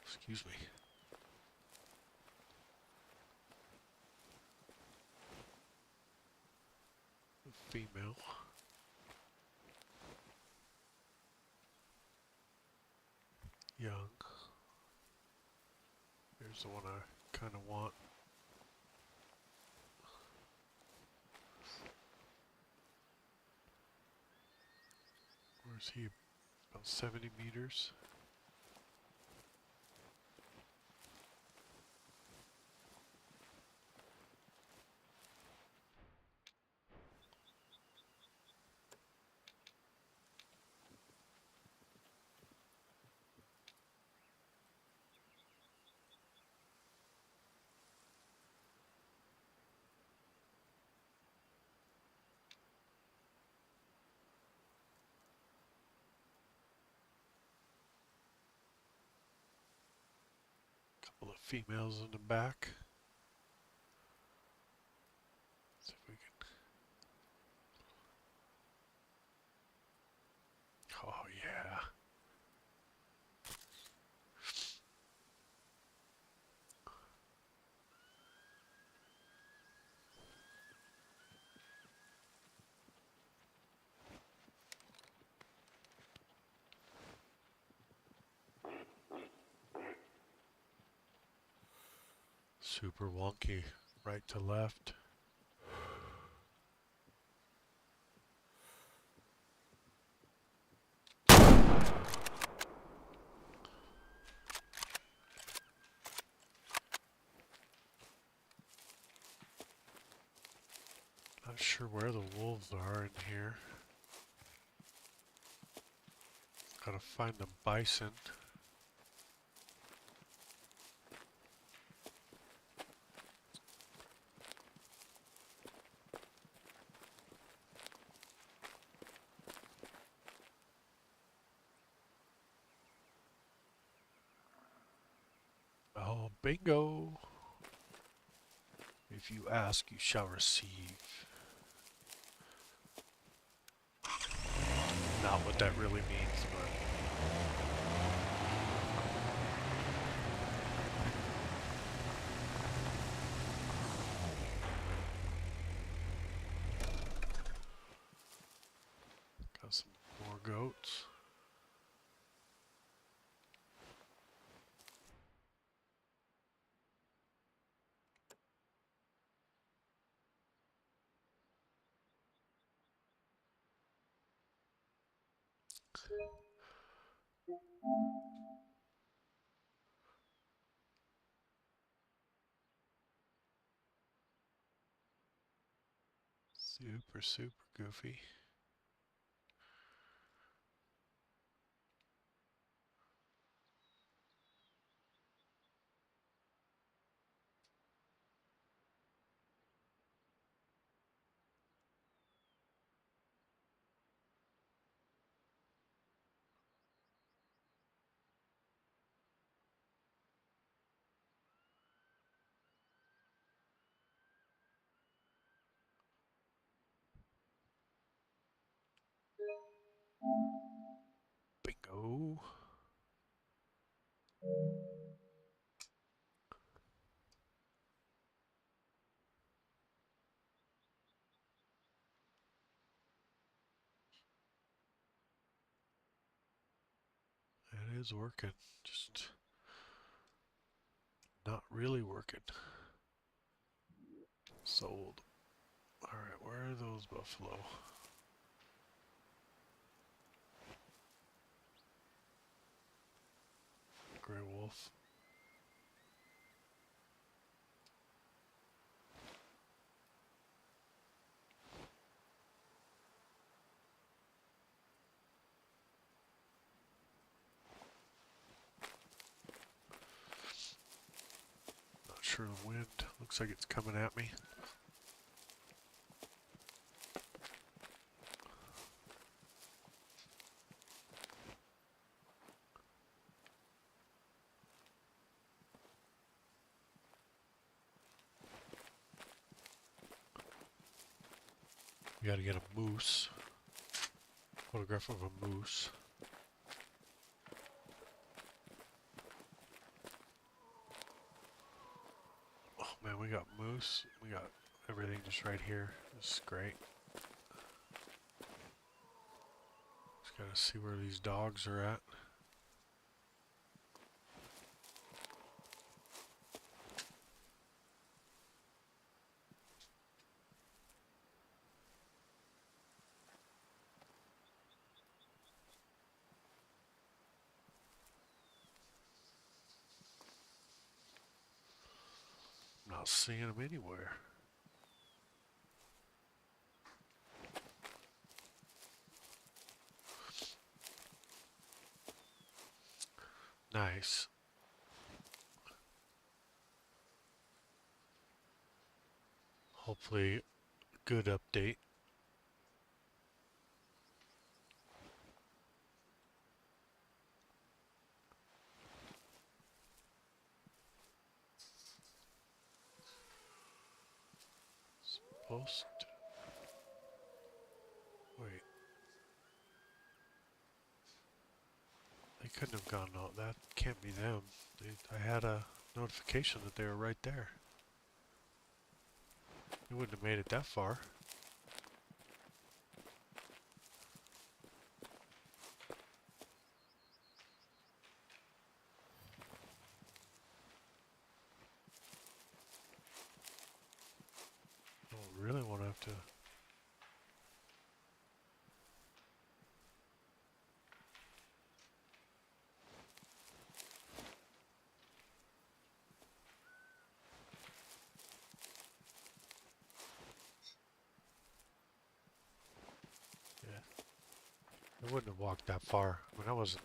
Excuse me. Female. Young. Here's the one I kind of want. Where's he? About 70 meters. Couple of females in the back. See if we can Super wonky. Right to left. Not sure where the wolves are in here. Gotta find the bison. Oh, bingo! If you ask, you shall receive. Not what that really means, but... Got some more goats. Super, super goofy. Bingo. It is working. Just not really working. Sold. Alright, where are those buffalo? Gray wolf. Not sure the wind. Looks like it's coming at me. We gotta get a moose. Photograph of a moose. Oh man, we got moose. We got everything just right here. This is great. Just gotta see where these dogs are at. Not seeing them anywhere. Nice. Hopefully, good update. Supposed to. Wait. They couldn't have gone out. That can't be them. I had a notification that they were right there. They wouldn't have made it that far. really want to have to... Yeah, I wouldn't have walked that far. I mean, I wasn't...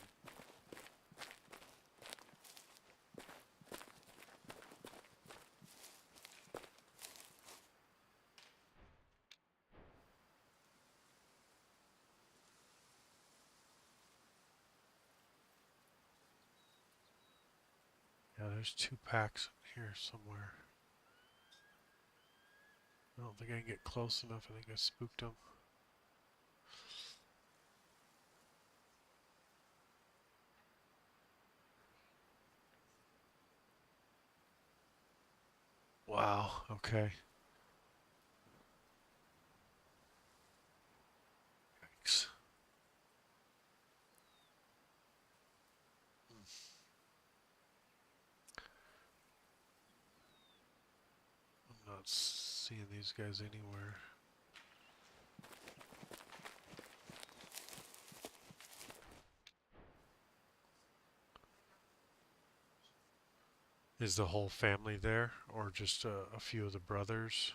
Yeah, there's 2 packs here somewhere. I don't think I can get close enough. I think I spooked them. Wow, okay. Yikes. I'm not seeing these guys anywhere. Is the whole family there, or just a few of the brothers?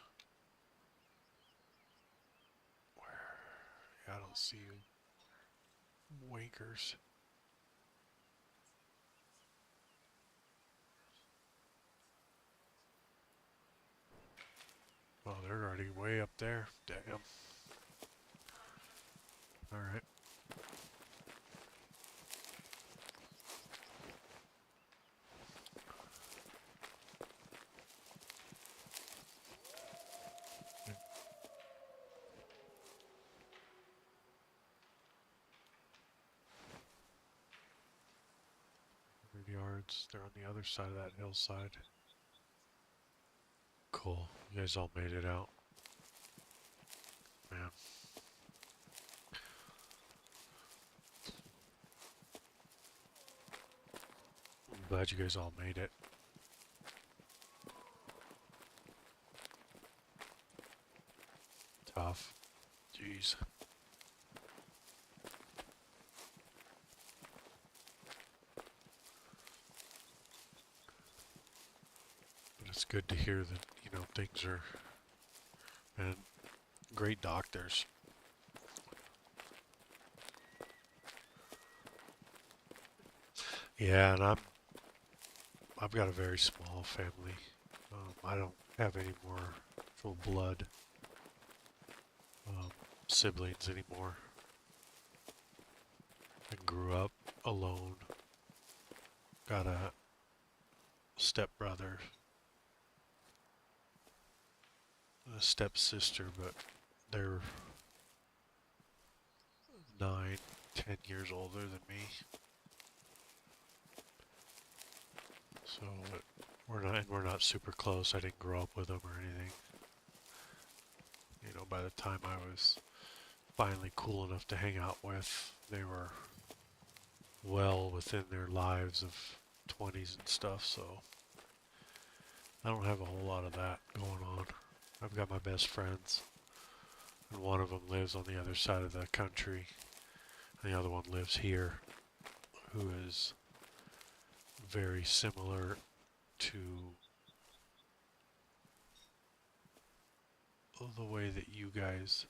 Where? Yeah, I don't see you. Wankers. Oh, they're already way up there. Damn. Alright. Yards. They're on the other side of that hillside. Cool. You guys all made it out. Man. I'm glad you guys all made it. Tough. Jeez. But it's good to hear that, you know, things are... And great doctors. Yeah, and I've got a very small family. I don't have any more full blood siblings anymore. I grew up alone. Got a stepbrother, a stepsister, but they're 9, 10 years older than me. So we're not super close. I didn't grow up with them or anything. You know, by the time I was finally cool enough to hang out with, they were well within their lives of 20s and stuff, so I don't have a whole lot of that going on. I've got my best friends, and one of them lives on the other side of the country, and the other one lives here, who is very similar to the way that you guys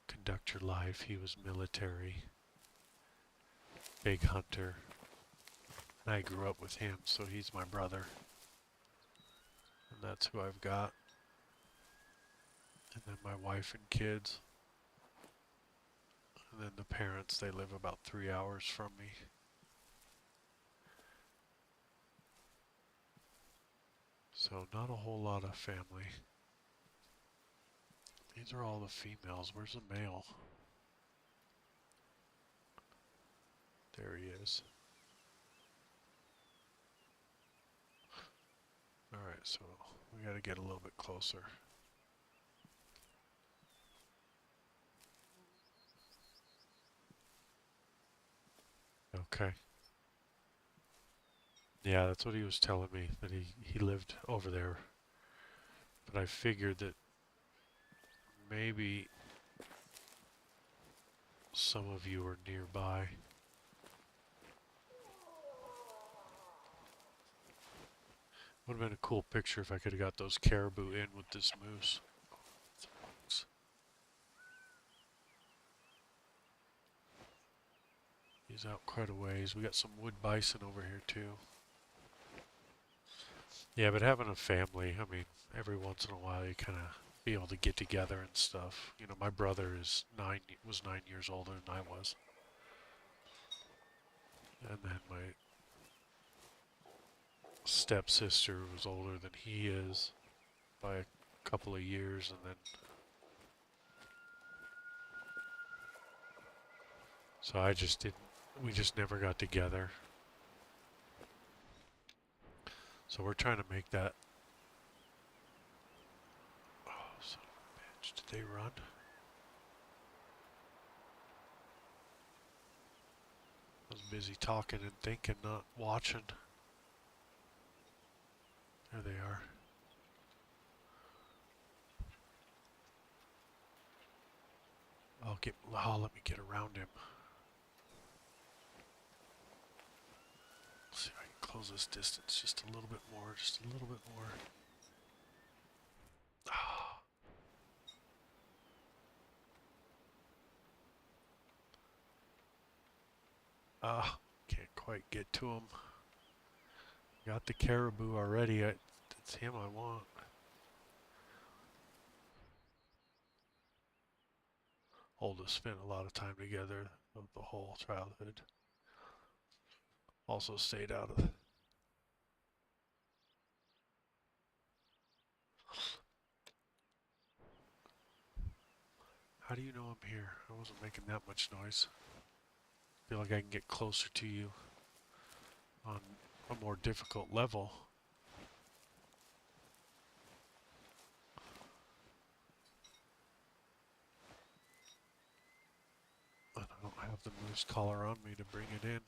conduct your life. He was military, big hunter, and I grew up with him, so he's my brother, and that's who I've got. And then my wife and kids, and then the parents, they live about 3 hours from me. So not a whole lot of family. These are all the females. Where's the male? There he is. Alright, so we gotta get a little bit closer. Okay. Yeah, that's what he was telling me, that he lived over there. But I figured that maybe some of you are nearby. Would have been a cool picture if I could have got those caribou in with this moose. He's out quite a ways. We got some wood bison over here too. Yeah, but having a family, I mean, every once in a while you kind of be able to get together and stuff. You know, my brother was 9 years older than I was. And then my stepsister was older than he is by a couple of years, and then so I just didn't, we just never got together. So we're trying to make that. Oh, son of a bitch, did they run? I was busy talking and thinking, not watching. There they are. Let me get around him. Let's see if I can close this distance just a little bit more, just a little bit more. Ah. Can't quite get to him. Got the caribou already. It's him I want. Oldest spent a lot of time together of the whole childhood. Also stayed out of. How do you know I'm here? I wasn't making that much noise. Feel like I can get closer to you on a more difficult level. And I don't have the moose collar on me to bring it in.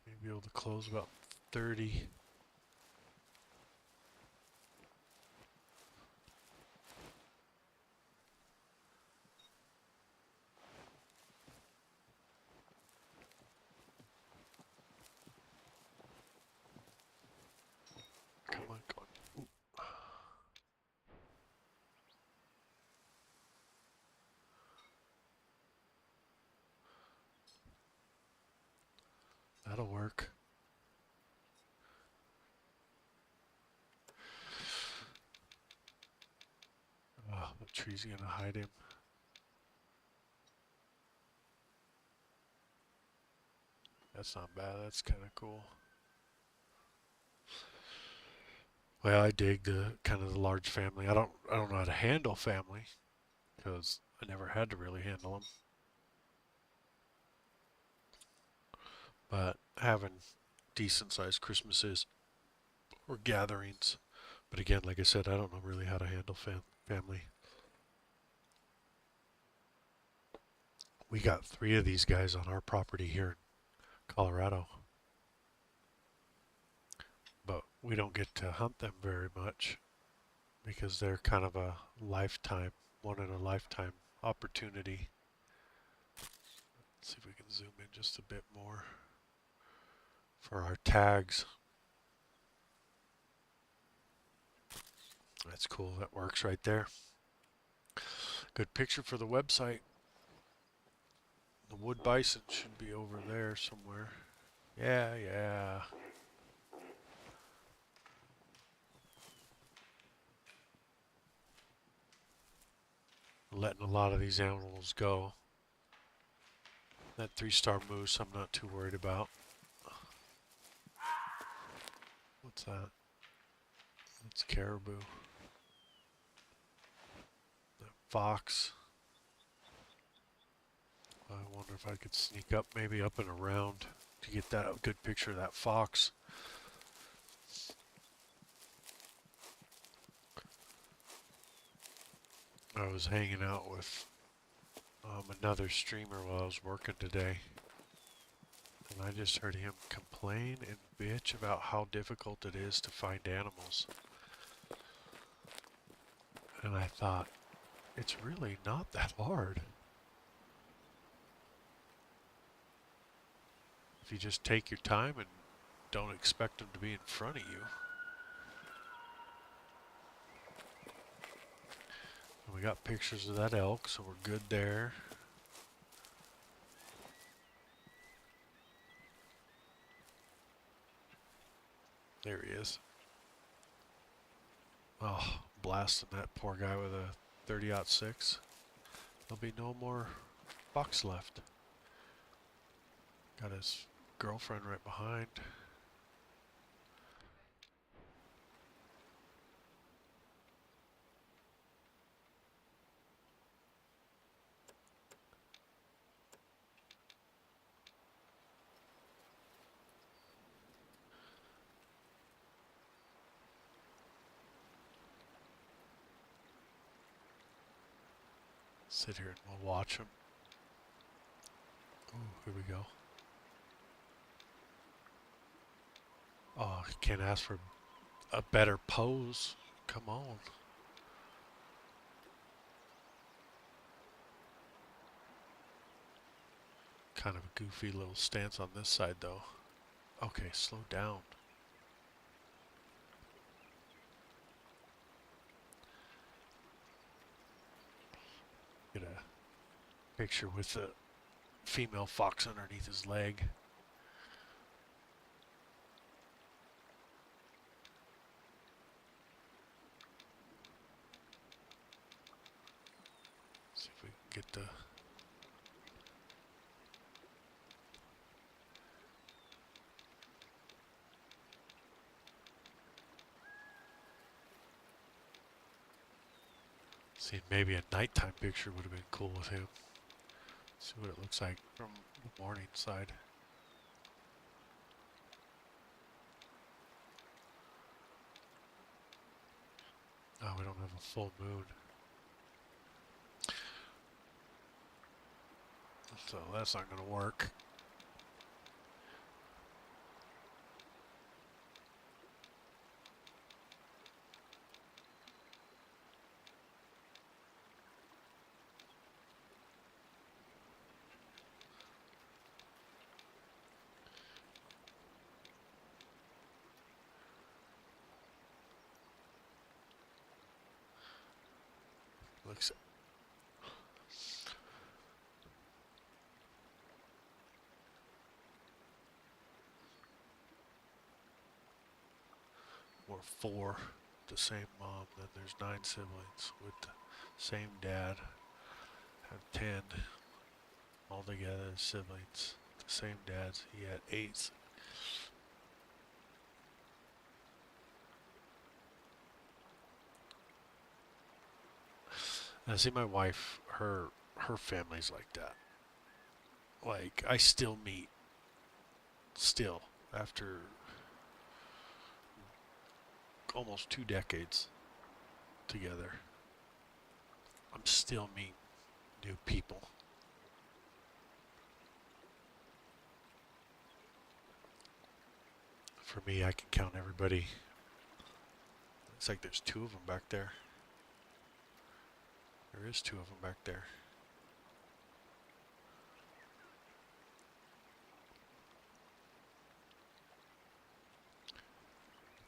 Maybe able to close about 30. Come on, come on. Ooh. That'll work. Oh, the tree's gonna hide him. That's not bad. That's kind of cool. Well, I dig the kind of the large family. I don't know how to handle family because I never had to really handle them. But having decent sized Christmases or gatherings. But again, like I said, I don't know really how to handle family. We got 3 of these guys on our property here in Colorado. But we don't get to hunt them very much because they're kind of a lifetime, one in a lifetime opportunity. Let's see if we can zoom in just a bit more for our tags. That's cool. That works right there. Good picture for the website. The wood bison should be over there somewhere. Yeah, yeah. Letting a lot of these animals go. That 3-star moose I'm not too worried about. What's that? That's caribou. That fox. I wonder if I could sneak up, maybe up and around to get that a good picture of that fox. I was hanging out with another streamer while I was working today. And I just heard him complain and bitch about how difficult it is to find animals. And I thought, it's really not that hard. If you just take your time and don't expect them to be in front of you. And we got pictures of that elk, so we're good there. There he is. Oh, blasting that poor guy with a 30-06. There'll be no more bucks left. Got his girlfriend right behind. Sit here and we'll watch him. Ooh, here we go. Oh, can't ask for a better pose. Come on. Kind of a goofy little stance on this side though. Okay, slow down. Get a picture with the female fox underneath his leg. See if we can get the see, maybe a nighttime picture would have been cool with him. See what it looks like from the morning side. Oh, we don't have a full moon. So that's not going to work. Looks we're four, the same mom. Then there's 9 siblings with the same dad. Have 10 altogether siblings. The same dads. He had 8. And I see my wife, her family's like that. Like I still meet after almost 2 decades together. I'm still meeting new people. For me, I can count everybody. It's like there's 2 of them back there. There is 2 of them back there.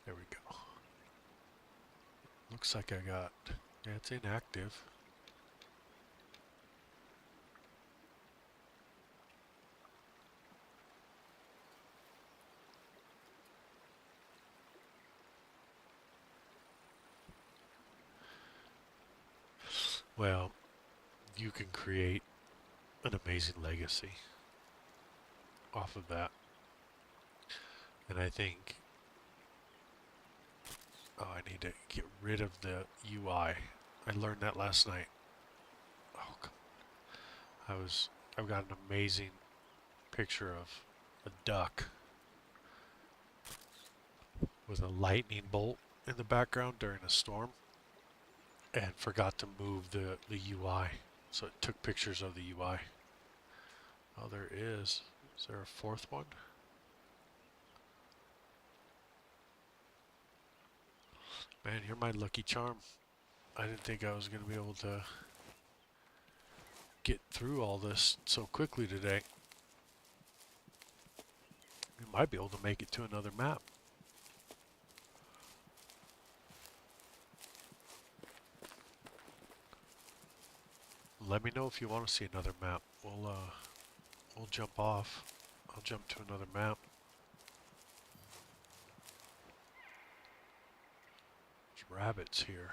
There we go. Looks like I got, yeah, it's inactive. Well, you can create an amazing legacy off of that. And I think, oh, I need to get rid of the UI. I learned that last night. Oh, I've got an amazing picture of a duck with a lightning bolt in the background during a storm and forgot to move the UI. So it took pictures of the UI. Oh, there is Is there a fourth one? Man, you're my lucky charm. I didn't think I was going to be able to get through all this so quickly today. We might be able to make it to another map. Let me know if you want to see another map. We'll jump off. I'll jump to another map. There's rabbits here.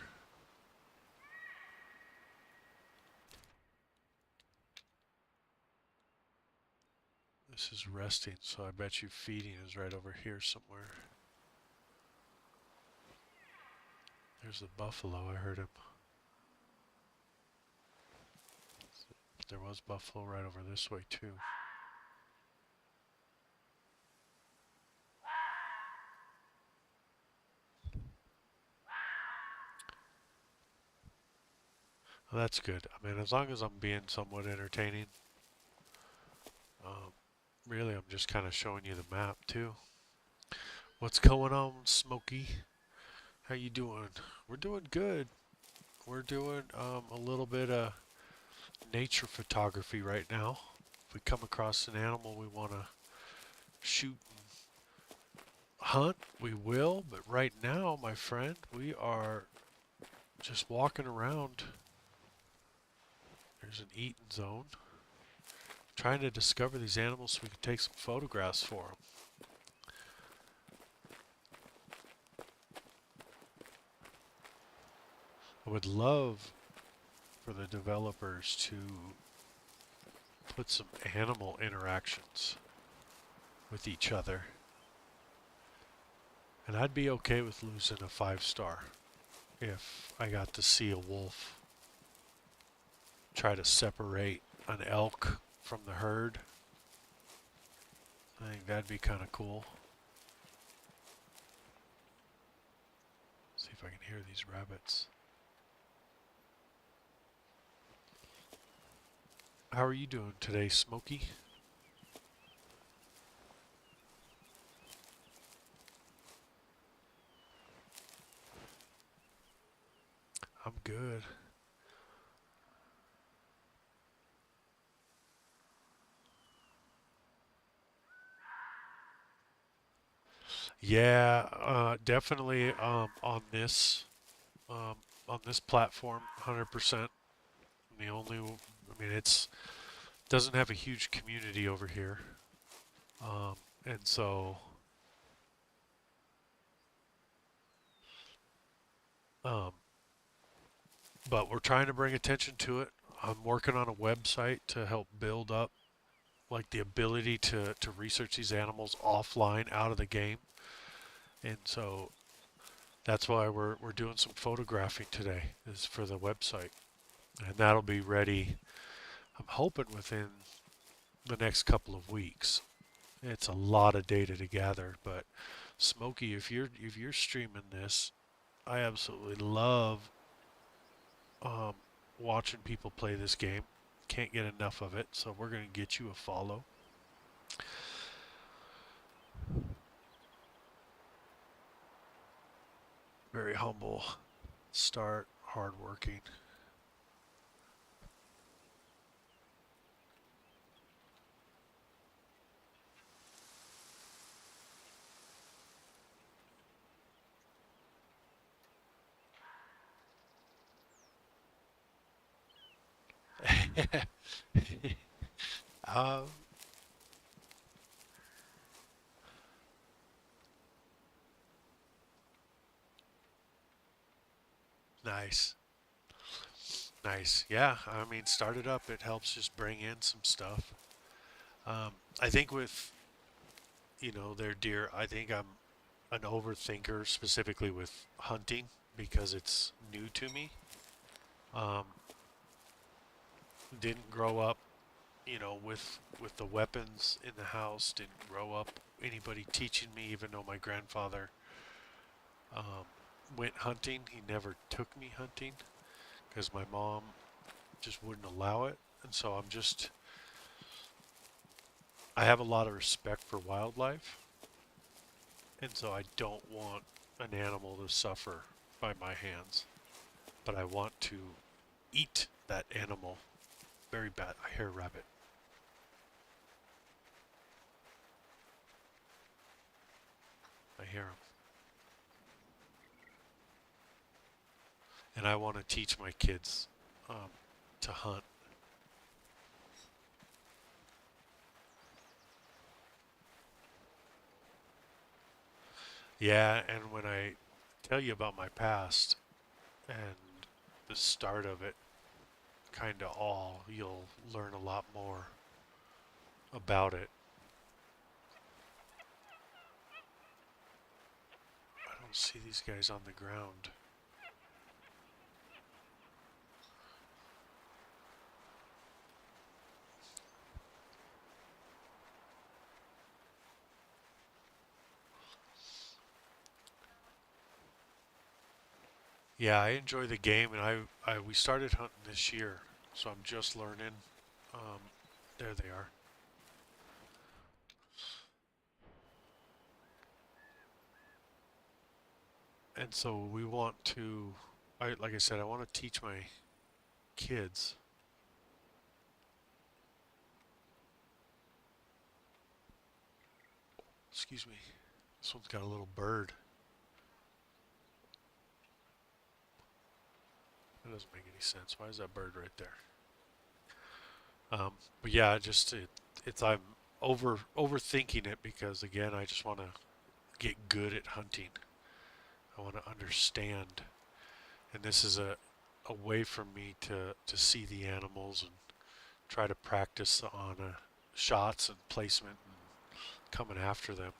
This is resting, so I bet you feeding is right over here somewhere. There's the buffalo, I heard him. There was buffalo right over this way too. Well, that's good. I mean, as long as I'm being somewhat entertaining. Really, I'm just kind of showing you the map too. What's going on, Smokey? How you doing? We're doing good. We're doing a little bit of nature photography right now. If we come across an animal we want to shoot and hunt, we will. But right now, my friend, we are just walking around. There's an eating zone. Trying to discover these animals so we can take some photographs for them. I would love for the developers to put some animal interactions with each other. And I'd be okay with losing a 5-star if I got to see a wolf try to separate an elk from the herd. I think that'd be kind of cool. See if I can hear these rabbits. How are you doing today, Smokey? I'm good. Yeah, definitely um, on this platform, 100%. The only, I mean, it's doesn't have a huge community over here, and so, um, but we're trying to bring attention to it. I'm working on a website to help build up like the ability to research these animals offline out of the game, and so that's why we're doing some photographing today is for the website, and that'll be ready. I'm hoping within the next couple of weeks. It's a lot of data to gather, but Smokey, if you're streaming this, I absolutely love um, watching people play this game. Can't get enough of it, so we're gonna get you a follow. Very humble start, hardworking. um, nice, nice. Yeah, I mean, start it up. It helps just bring in some stuff. I think with their deer, I think I'm an overthinker specifically with hunting because it's new to me. Um, didn't grow up, with the weapons in the house. Didn't grow up anybody teaching me, even though my grandfather um, went hunting. He never took me hunting because my mom just wouldn't allow it. And so I'm just I have a lot of respect for wildlife, and so I don't want an animal to suffer by my hands, but I want to eat that animal very bad. I hear a rabbit. I hear him. And I want to teach my kids to hunt. Yeah, and when I tell you about my past and the start of it, kind of all, you'll learn a lot more about it. I don't see these guys on the ground. Yeah, I enjoy the game, and we started hunting this year, so I'm just learning. Um, there they are. And so we want to, like I said, I want to teach my kids. Excuse me. This one's got a little bird. That doesn't make any sense. Why is that bird right there? But yeah, it's I'm overthinking it because again, I just want to get good at hunting. I want to understand, and this is a way for me to see the animals and try to practice on shots and placement and coming after them.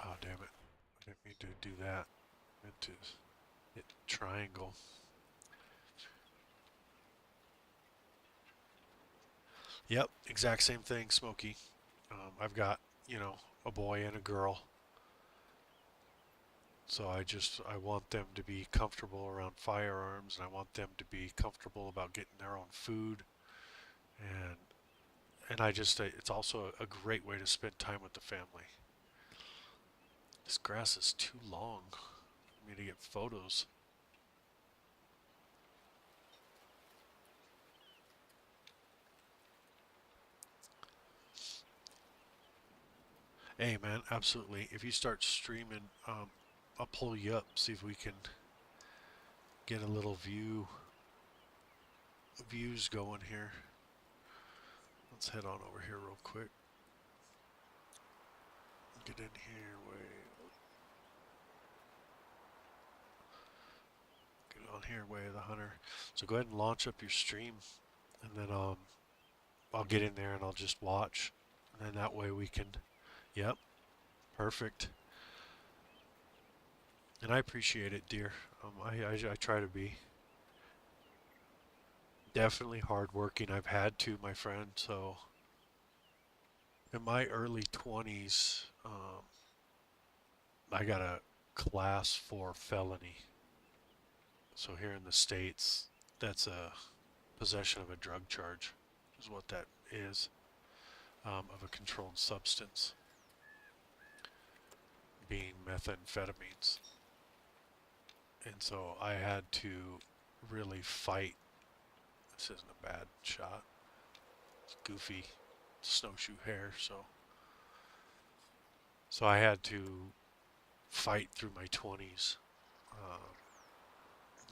Oh damn it! I didn't mean to do that. I meant to hit triangle. Yep, exact same thing, Smokey. I've got a boy and a girl, so I want them to be comfortable around firearms, and I want them to be comfortable about getting their own food, and it's also a great way to spend time with the family. This grass is too long for me to get photos. Hey man, absolutely. If you start streaming, I'll pull you up, see if we can get a little views going here. Let's head on over here real quick. Get in here, get on here, way of the hunter. So go ahead and launch up your stream, and then I'll get in there and I'll just watch, and then that way we can. Yep, perfect. And I appreciate it, dear. I try to be definitely hardworking. I've had to, my friend. So in my early 20s, I got a class 4 felony. So here in the States, that's a possession of a drug charge, is what that is, of a controlled substance, being methamphetamines. And so I had to really fight. This isn't a bad shot. It's goofy snowshoe hair, so I had to fight through my 20s,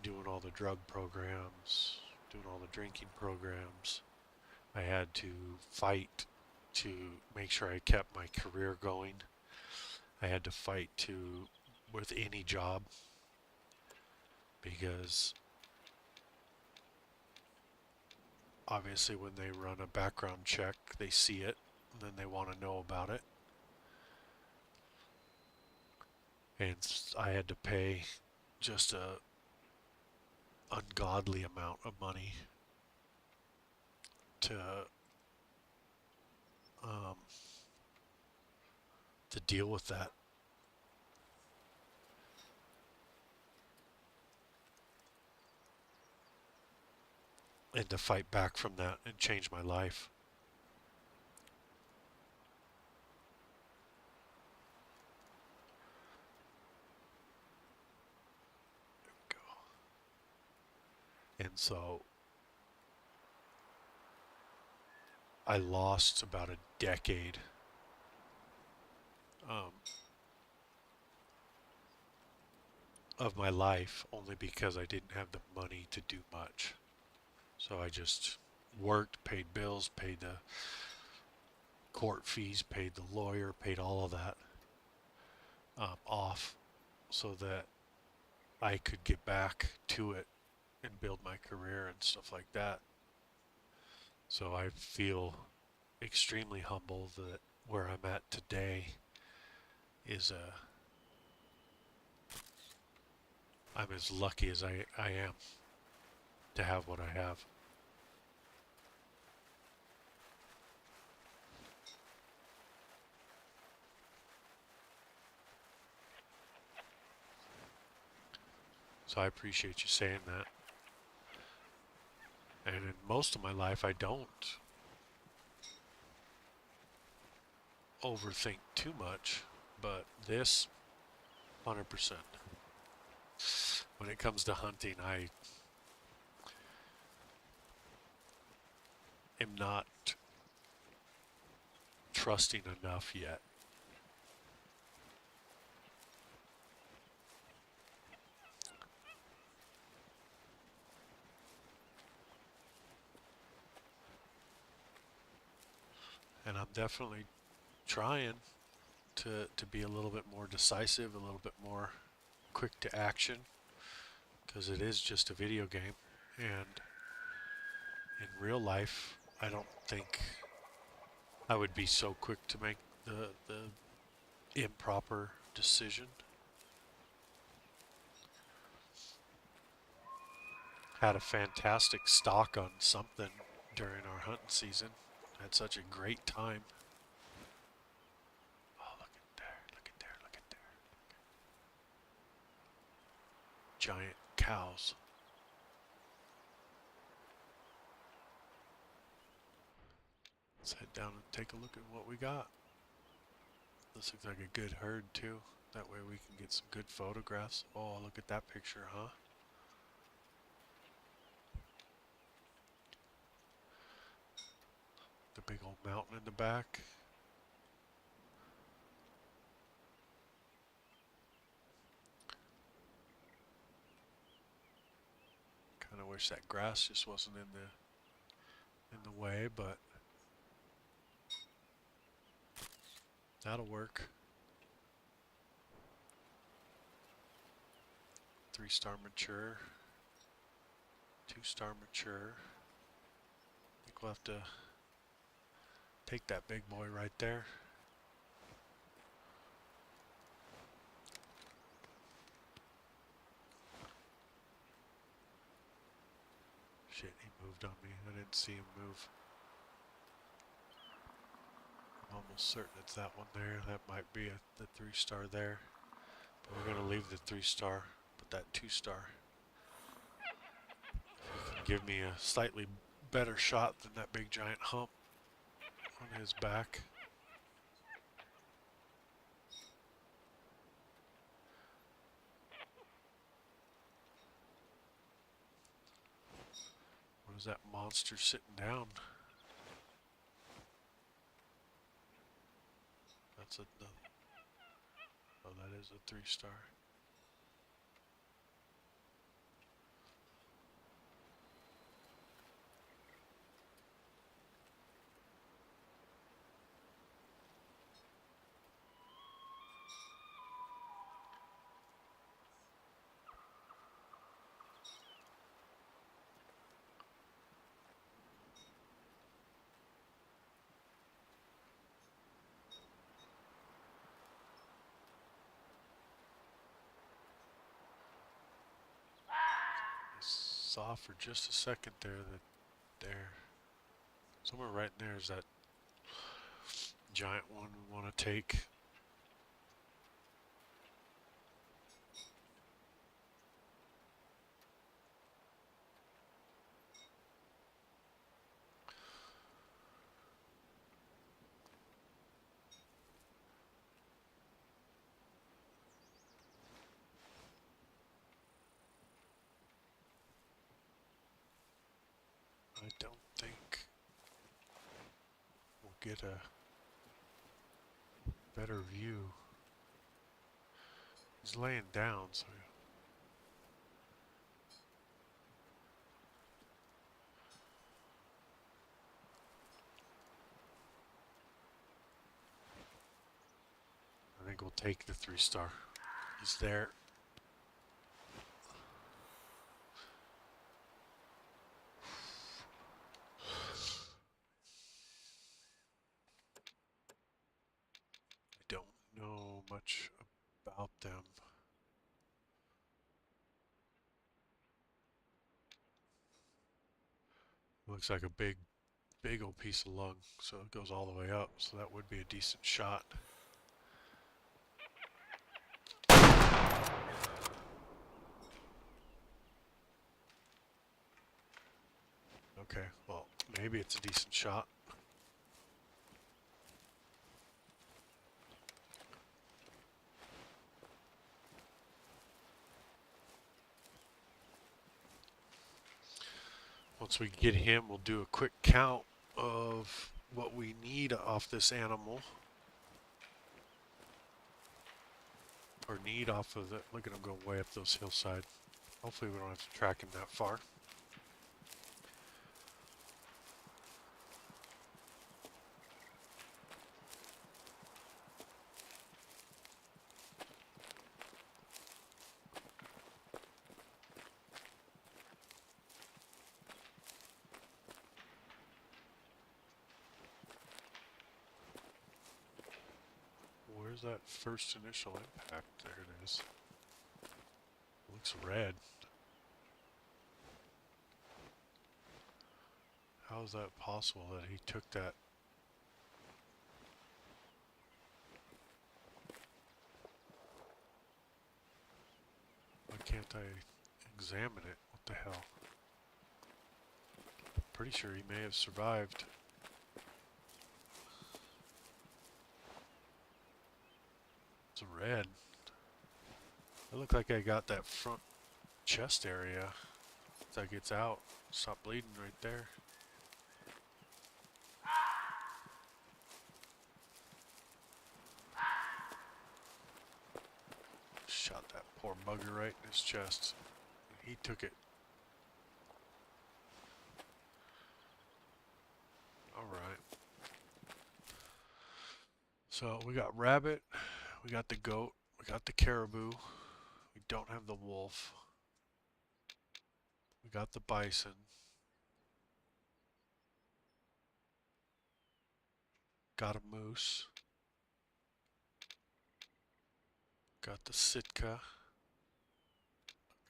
doing all the drug programs, doing all the drinking programs. I had to fight to make sure I kept my career going. I had to fight to with any job because obviously when they run a background check, they see it, and then they want to know about it. And I had to pay just a ungodly amount of money to um, to deal with that. and to fight back from that and change my life. And so I lost about a decade um, of my life only because I didn't have the money to do much. So I just worked, paid bills, paid the court fees, paid the lawyer, paid all of that off so that I could get back to it and build my career and stuff like that. So I feel extremely humble that where I'm at today is I'm as lucky as I am to have what I have. So I appreciate you saying that. And in most of my life, I don't overthink too much, but this 100%. When it comes to hunting, I am not trusting enough yet. And I'm definitely trying to be a little bit more decisive, a little bit more quick to action, because it is just a video game. And in real life, I don't think I would be so quick to make the improper decision. Had a fantastic stock on something during our hunting season. Had such a great time. Oh, look at there, look at there, look at there. Giant cows. Let's head down and take a look at what we got. This looks like a good herd too. That way we can get some good photographs. Oh, look at that picture, huh? The big old mountain in the back. Kind of wish that grass just wasn't in the way, but that'll work. 3-star mature. 2-star mature. I think we'll have to take that big boy right there. Shit, he moved on me. I didn't see him move. I'm almost certain it's that one there. That might be the 3-star there. But we're going to leave the 3-star, put that 2-star. Give me a slightly better shot than that big giant hump on his back. What is that monster sitting down? That's oh, that is a 3-star. Saw for just a second there that there, somewhere right in there is that giant one we want to take. I don't think we'll get a better view. He's laying down, so I think we'll take the 3-star. He's there. I don't know much about them. Looks like a big old piece of lung, so it goes all the way up, so that would be a decent shot. Okay, well, maybe it's a decent shot. Once we get him, we'll do a quick count of what we need off this animal. Or need off of it. Look at him go way up those hillside. Hopefully we don't have to track him that far. Where's that first initial impact? There it is. Looks red. How is that possible that he took that? Why can't I examine it? What the hell? Pretty sure he may have survived. It's red. It looked like I got that front chest area. It's like it's out. Stop bleeding right there. Shot that poor bugger right in his chest. He took it. Alright. So we got rabbit, we got the goat, we got the caribou, we don't have the wolf, we got the bison, got a moose, got the sitka,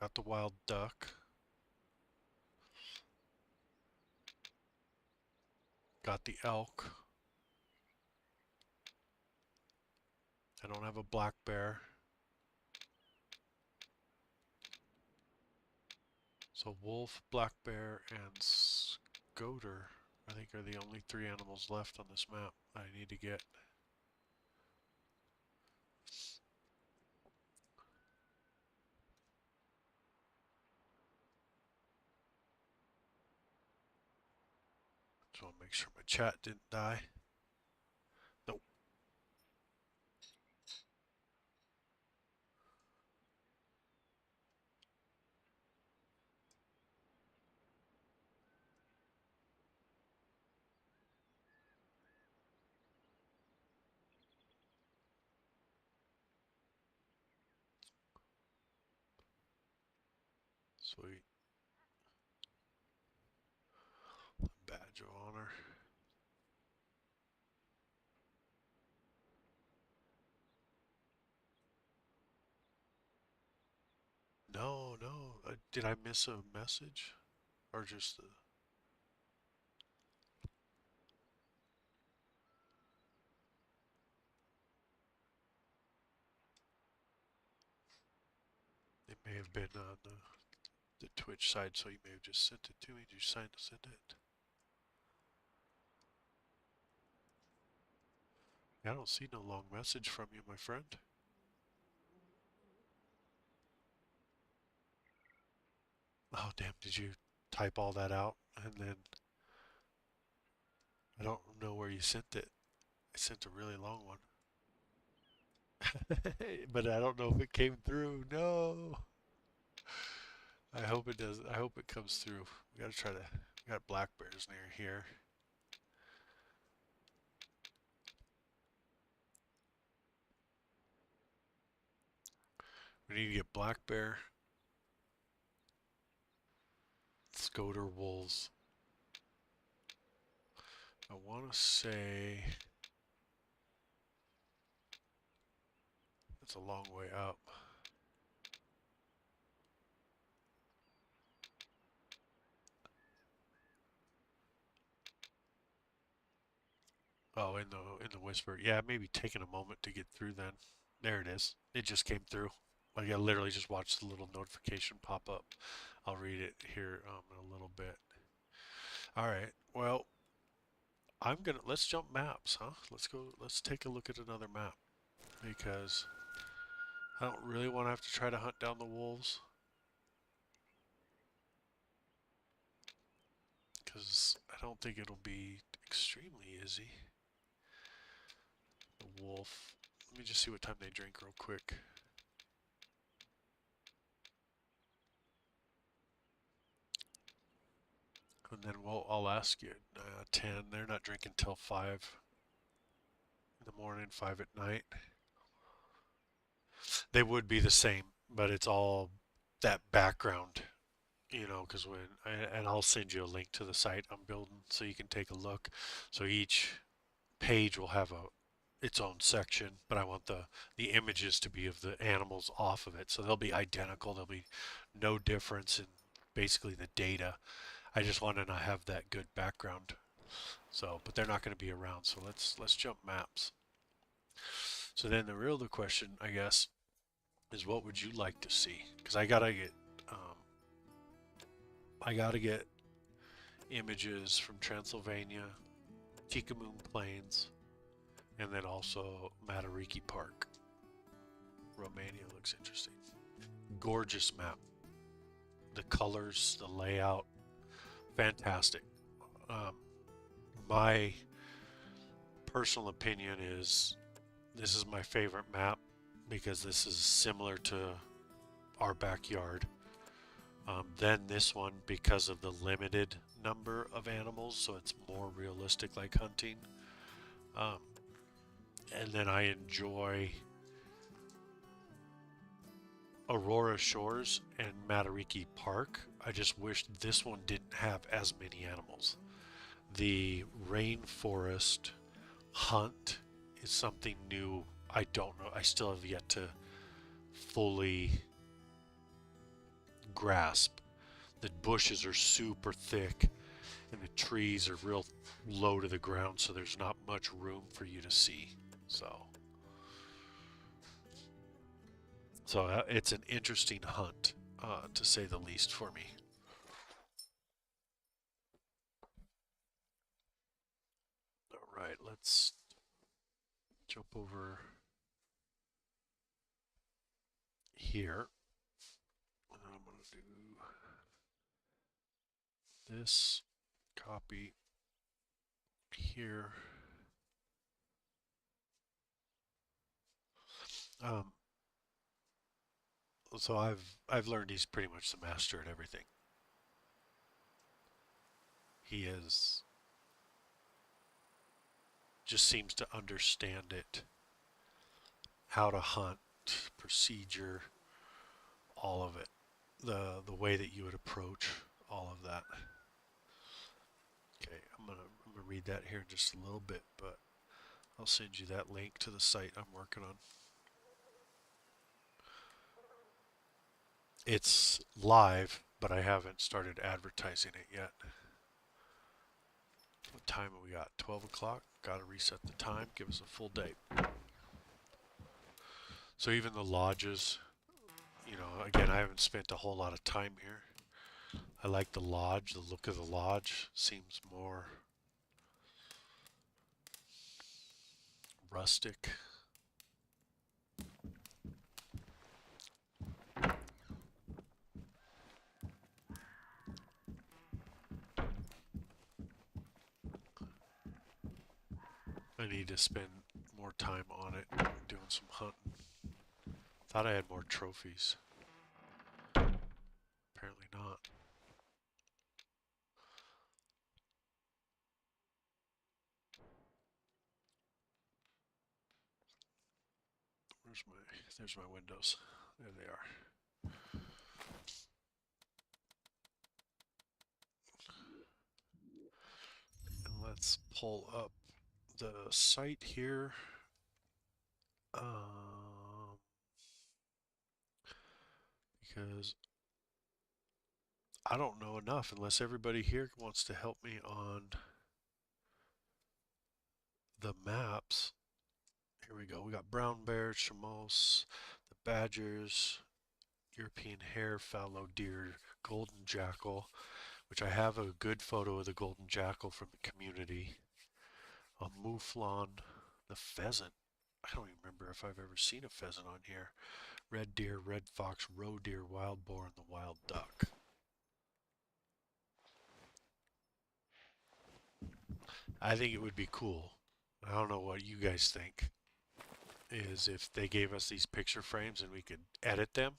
got the wild duck, got the elk. I don't have a black bear. So wolf, black bear, and scoter, I think, are the only 3 animals left on this map I need to get. Just want to make sure my chat didn't die. Nope. Sweet. Badge of honor. No, no. Did I miss a message? Or just the... It may have been on the Twitch side, so you may have just sent it to me. Did you sign to send it? I don't see no long message from you, my friend. Oh, damn. Did you type all that out and then I don't know where you sent it. I sent a really long one. But I don't know if it came through. No. I hope it does. I hope it comes through. We gotta try to. We got black bears near here. We need to get black bear, scoter wolves. I want to say it's a long way up. Oh, in the whisper. Yeah, maybe taking a moment to get through then. There it is. It just came through. Like I literally just watched the little notification pop up. I'll read it here in a little bit. All right. Well, let's jump maps, huh? Let's go. Let's take a look at another map because I don't really want to have to try to hunt down the wolves because I don't think it'll be extremely easy. The wolf. Let me just see what time they drink real quick. And then I'll ask you. 10. They're not drinking till 5 in the morning, 5 at night. They would be the same, but it's all that background, because and I'll send you a link to the site I'm building so you can take a look. So each page will have its own section, but I want the images to be of the animals off of it. So they'll be identical. There'll be no difference in basically the data. I just want to have that good background. So, but they're not going to be around. So let's jump maps. So then the question, I guess, is what would you like to see? Because um, I gotta get images from Transylvania, Tikamoon Plains, and then also Matariki Park. Romania looks interesting. Gorgeous map. The colors, the layout, fantastic. Um, my personal opinion is this is my favorite map because this is similar to our backyard. Then this one because of the limited number of animals, so it's more realistic like hunting. Um, and then I enjoy Aurora Shores and Matariki Park. I just wish this one didn't have as many animals. The rainforest hunt is something new. I don't know. I still have yet to fully grasp. The bushes are super thick and the trees are real low to the ground, so there's not much room for you to see. So it's an interesting hunt, to say the least, for me. All right, let's jump over here. And I'm going to do this, copy here. Um, so I've learned he's pretty much the master at everything. He is just seems to understand it, how to hunt, procedure, all of it, the way that you would approach all of that. Okay, I'm gonna read that here in just a little bit, but I'll send you that link to the site I'm working on. It's live, but I haven't started advertising it yet. What time have we got? 12 o'clock. Got to reset the time. Give us a full day. So even the lodges, again, I haven't spent a whole lot of time here. I like the lodge. The look of the lodge seems more rustic. I need to spend more time on it, doing some hunting. Thought I had more trophies. Apparently not. There's my windows. There they are. And let's pull up the site here. Because I don't know enough unless everybody here wants to help me on the maps. Here we go. We got brown bear, chamois, the badgers, European hare, fallow deer, golden jackal, which I have a good photo of the golden jackal from the community. A mouflon, the pheasant. I don't even remember if I've ever seen a pheasant on here. Red deer, red fox, roe deer, wild boar, and the wild duck. I think it would be cool. I don't know what you guys think. Is if they gave us these picture frames and we could edit them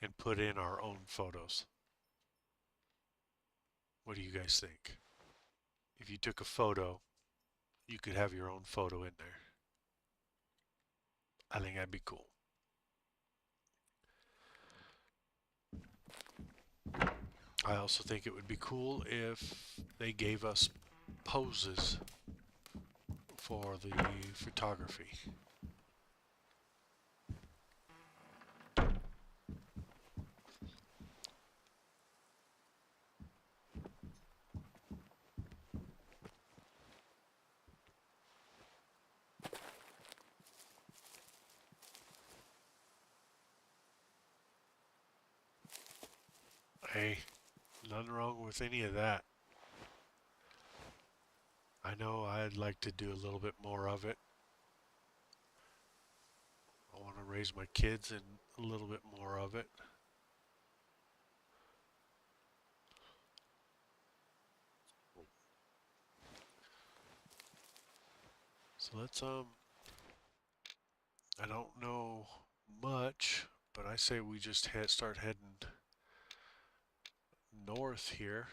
and put in our own photos. What do you guys think? If you took a photo, you could have your own photo in there. I think that'd be cool. I also think it would be cool if they gave us poses for the photography. Hey, nothing wrong with any of that. I know I'd like to do a little bit more of it. I want to raise my kids in a little bit more of it. So let's I don't know much, but I say we just start heading north here.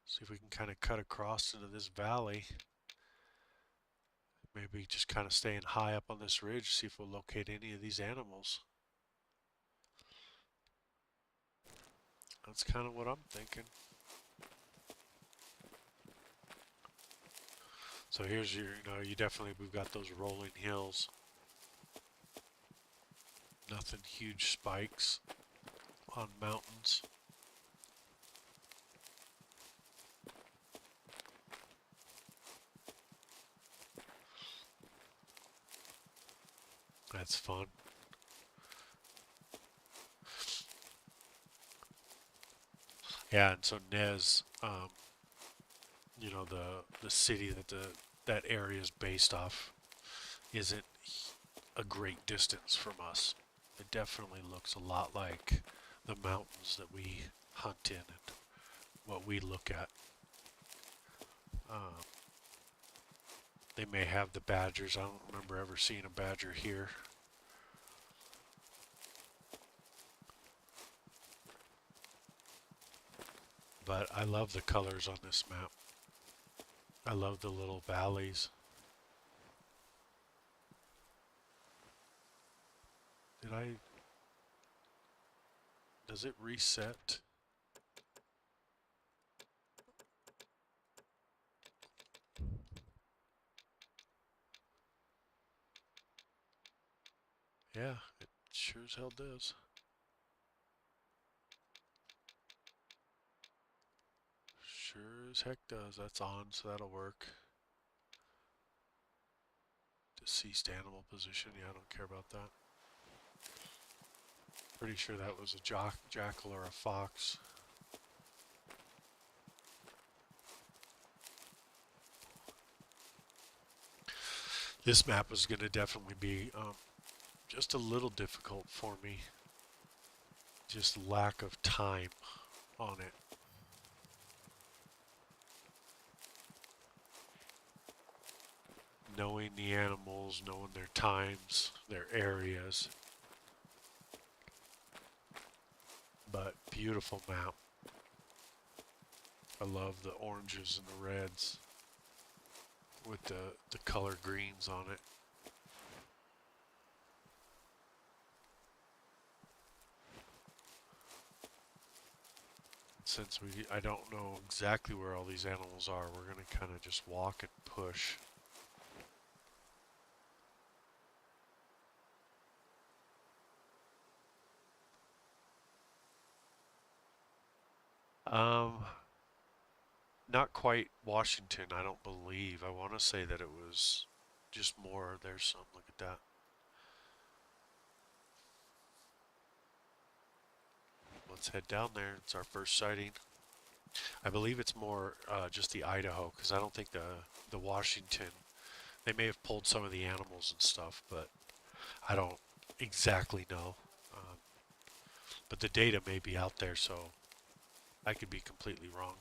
See if we can kind of cut across into this valley. Maybe just kind of staying high up on this ridge, see if we'll locate any of these animals. That's kind of what I'm thinking. So here's your, we've got those rolling hills. Nothing huge spikes on mountains. That's fun. Yeah, and so Nez, the city that area is based off isn't a great distance from us. It definitely looks a lot like the mountains that we hunt in and what we look at. They may have the badgers. I don't remember ever seeing a badger here. But I love the colors on this map. I love the little valleys. Does it reset? Yeah, it sure as hell does. Sure as heck does. That's on, so that'll work. Deceased animal position. Yeah, I don't care about that. Pretty sure that was a jackal or a fox. This map is going to definitely be just a little difficult for me. Just lack of time on it. knowing the animals, knowing their times, their areas. But beautiful map. I love the oranges and the reds with the color greens on it. Since I don't know exactly where all these animals are, we're going to kind of just walk and push. Um, Not quite Washington, I don't believe. I want to say that it was just more. There's some. Look at that. Let's head down there. It's our first sighting. I believe it's more just the Idaho, because I don't think the Washington. They may have pulled some of the animals and stuff, but I don't exactly know. Um, but the data may be out there, so I could be completely wrong.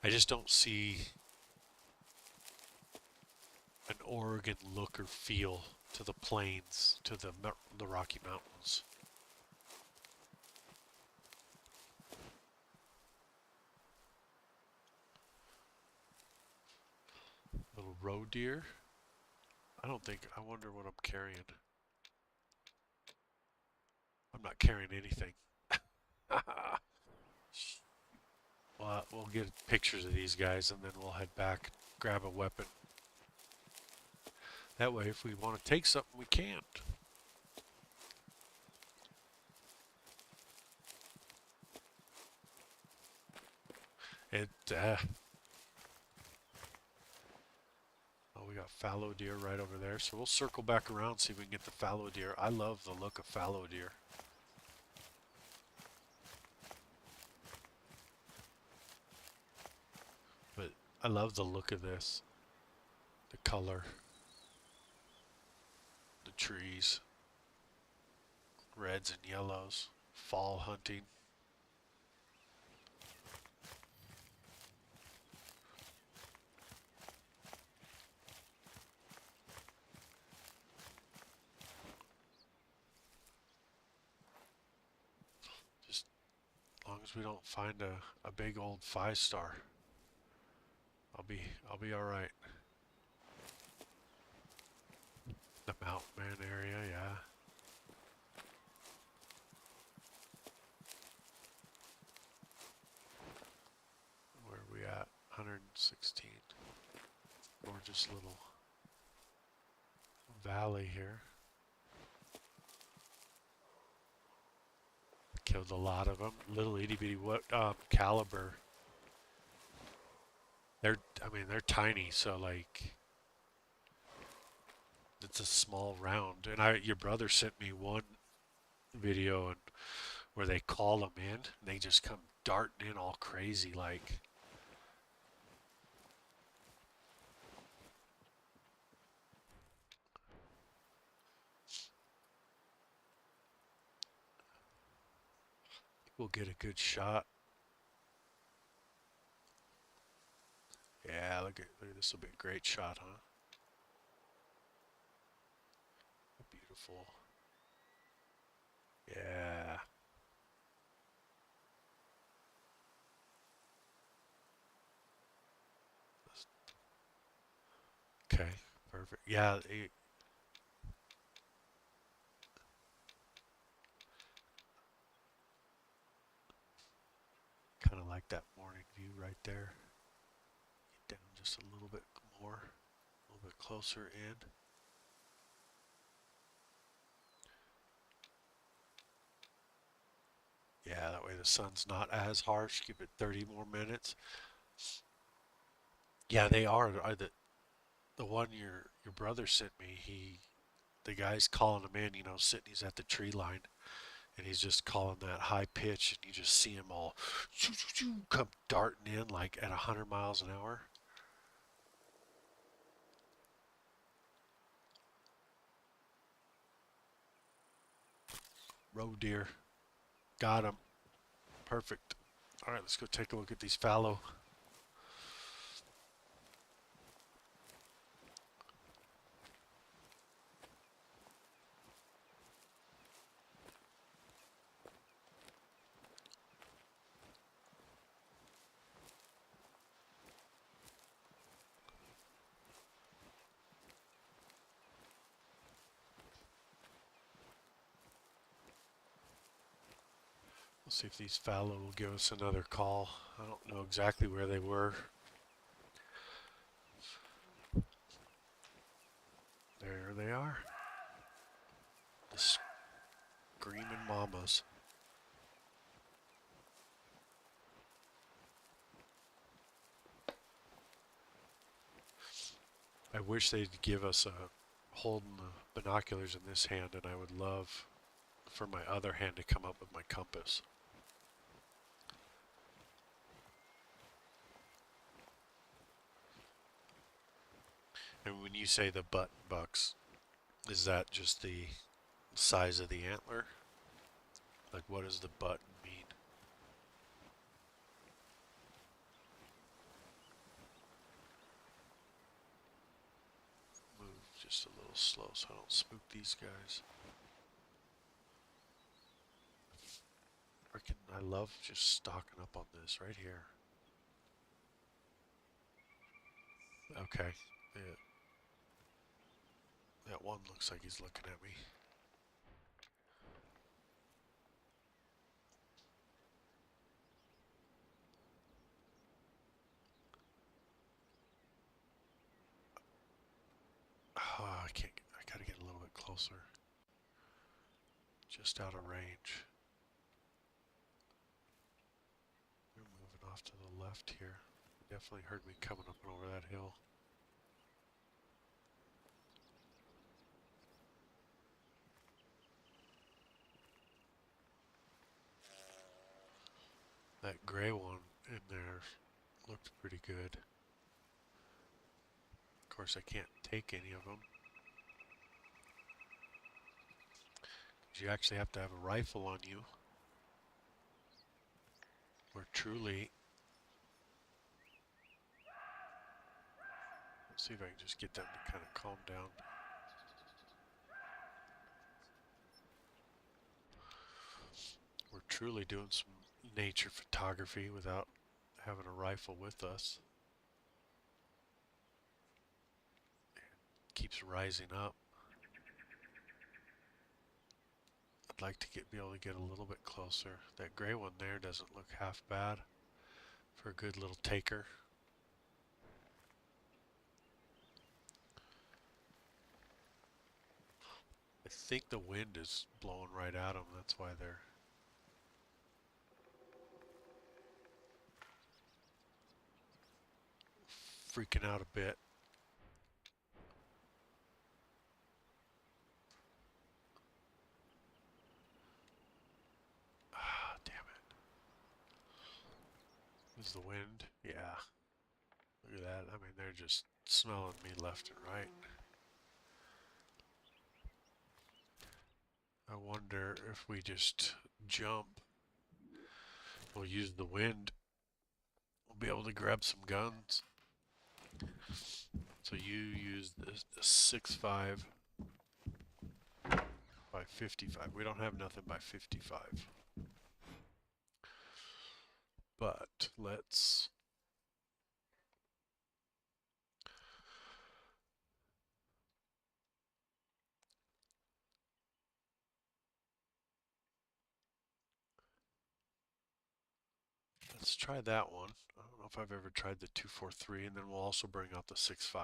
I just don't see an Oregon look or feel to the plains, to the Rocky Mountains. Little roe deer. I wonder what I'm carrying. I'm not carrying anything. Well, we'll get pictures of these guys and then we'll head back, grab a weapon. That way, if we want to take something, we can't. It, oh, we got fallow deer right over there, so we'll circle back around, see if we can get the fallow deer. I love the look of fallow deer. But I love the look of this. The color. The trees. Reds and yellows. Fall hunting. Just as long as we don't find a big old 5-star, I'll be alright. The Mountain Man area, yeah. Where are we at? 116. Gorgeous little valley here. Killed a lot of them. Little itty bitty what caliber. I mean, they're tiny, so like it's a small round. And your brother sent me one video and where they call them in, and they just come darting in all crazy like. We'll get a good shot. Yeah, look at this. Will be a great shot, huh? Beautiful. Yeah. Okay. Perfect. Yeah. Kind of like that morning view right there. Get down just a little bit more, a little bit closer in. Yeah, that way the sun's not as harsh. Give it 30 more minutes. Yeah, they are. The one your brother sent me? The guy's calling him in. Sitting. He's at the tree line, and he's just calling that high pitch, and you just see him all come darting in like at 100 miles an hour. Roe deer, got him. Perfect. All right, let's go take a look at these fallow. Let's see if these fallow will give us another call. I don't know exactly where they were. There they are. The screaming mamas. I wish they'd give us a holding the binoculars in this hand, and I would love for my other hand to come up with my compass. And when you say the button bucks, is that just the size of the antler? Like, what does the button mean? Move just a little slow so I don't spook these guys. Freaking, I love just stocking up on this right here. Okay, yeah. That one looks like he's looking at me. Oh, I can't. I gotta get a little bit closer. Just out of range. We're moving off to the left here. Definitely heard me coming up and over that hill. That gray one in there looked pretty good. Of course, I can't take any of them. You actually have to have a rifle on you. Or truly. Let's see if I can just get them to kind of calm down. We're truly doing some nature photography without having a rifle with us. It keeps rising up. I'd like to be able to get a little bit closer. That gray one there doesn't look half bad for a good little taker. I think the wind is blowing right at them. That's why they're freaking out a bit. Ah, damn it. Is the wind? Yeah. Look at that. I mean, they're just smelling me left and right. I wonder if we just jump, we'll use the wind. We'll be able to grab some guns. So you use the 6.5 by 55. We don't have nothing by 55. But let's try that one. I don't know if I've ever tried the 243, and then we'll also bring out the 6.5. I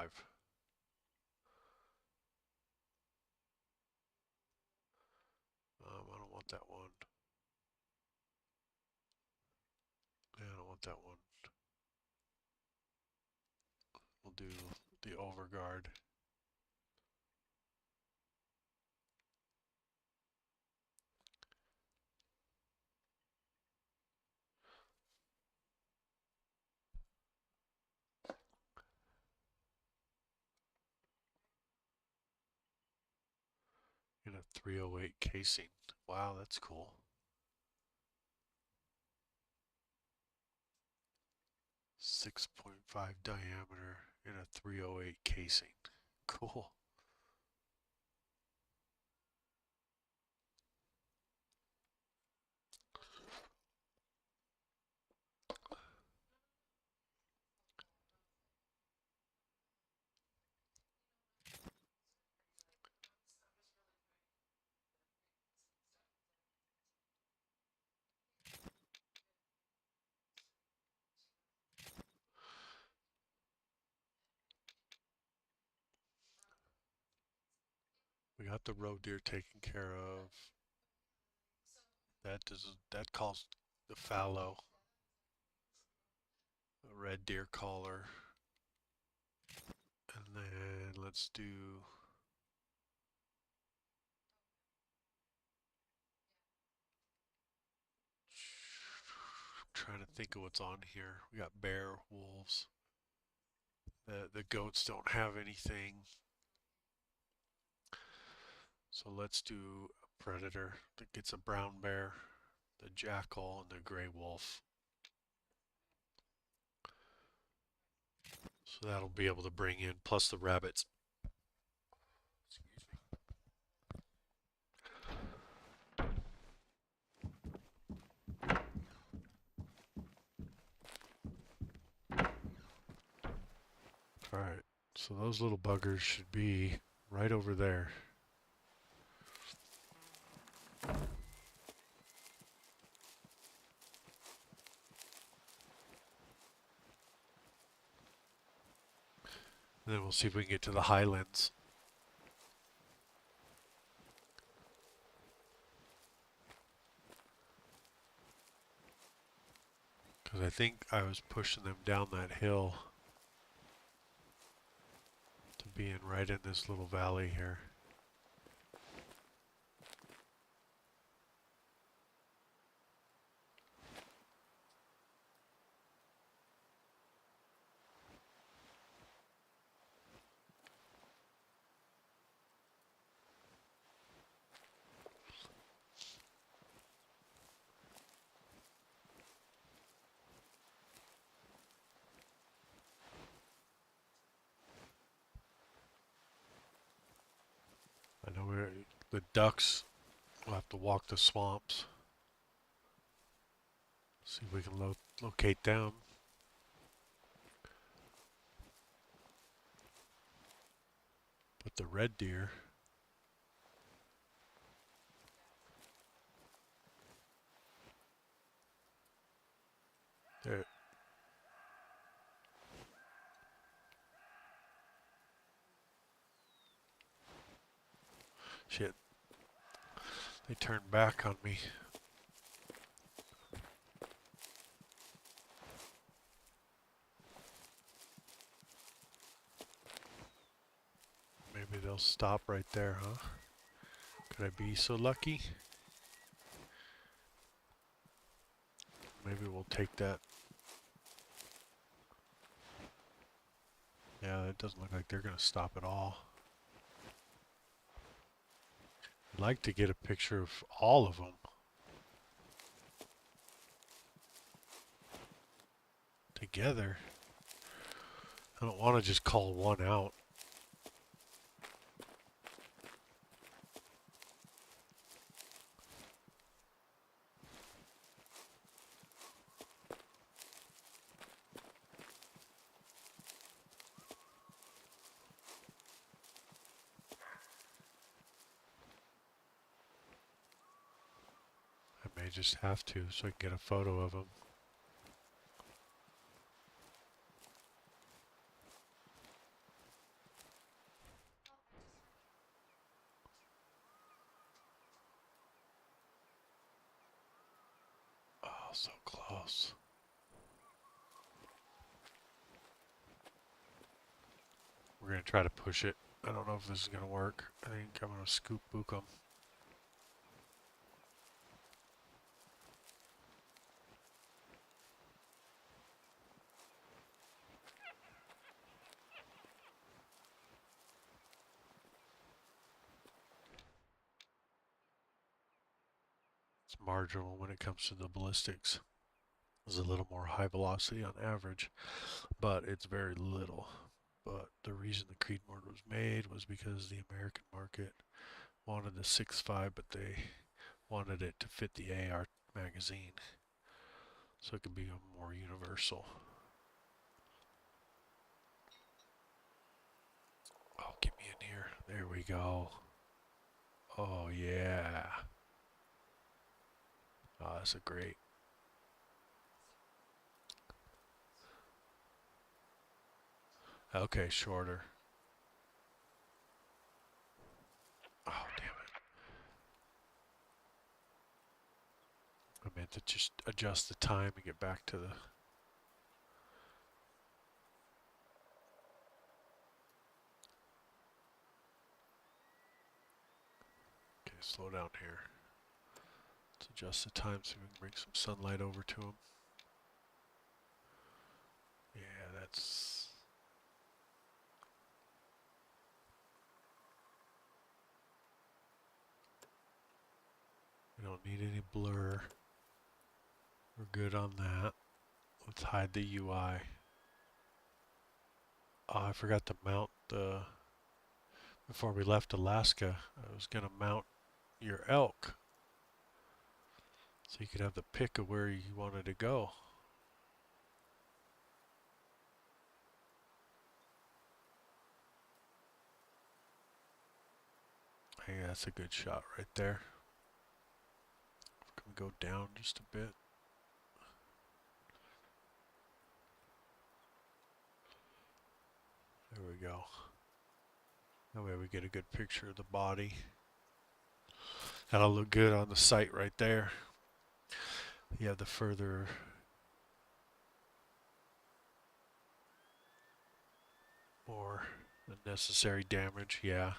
don't want that one. Yeah, I don't want that one. We'll do the overguard. In a 308 casing. Wow, that's cool. 6.5 diameter in a 308 casing. Cool. got the roe deer taken care of. That calls the fallow. A red deer collar. And then let's do trying to think of what's on here. We got bear, wolves. The goats don't have anything. So let's do a predator that gets a brown bear, the jackal, and the gray wolf. So that'll be able to bring in, plus the rabbits. Excuse me. Alright, so those little buggers should be right over there. And then we'll see if we can get to the highlands. Because I think I was pushing them down that hill to being right in this little valley here. I know the ducks will have to walk the swamps. See if we can locate them. But the red deer, they're, shit, they turned back on me. Maybe they'll stop right there, huh? Could I be so lucky? Maybe we'll take that. Yeah, it doesn't look like they're going to stop at all. I'd like to get a picture of all of them together. I don't want to just call one out. I may just have to so I can get a photo of them. Oh, so close. We're going to try to push it. I don't know if this is going to work. I think I'm going to scoop book them. It's marginal when it comes to the ballistics. There's a little more high velocity on average, but it's very little. But the reason the Creedmoor was made was because the American market wanted the 6.5, but they wanted it to fit the AR magazine, so it could be a more universal. Oh, get me in here. There we go. Oh, yeah. Oh, that's a great. Okay, shorter. Oh, to just adjust the time and get back to the... Okay, slow down here. Let's adjust the time so we can bring some sunlight over to him. Yeah, that's... We don't need any blur. We're good on that. Let's hide the UI. Oh, I forgot to mount the... Before we left Alaska, I was going to mount your elk so you could have the pick of where you wanted to go. Hey, that's a good shot right there. Can we go down just a bit? There we go. That way we get a good picture of the body. That'll look good on the site right there. You have the further... more unnecessary damage, yeah.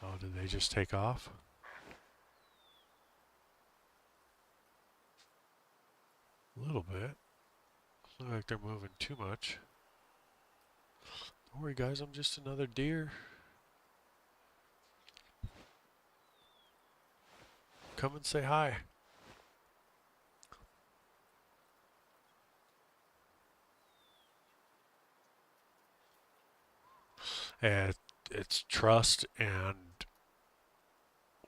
Oh, did they just take off? A little bit. Doesn't look like they're moving too much. Don't worry guys, I'm just another deer. Come and say hi. And it's trust and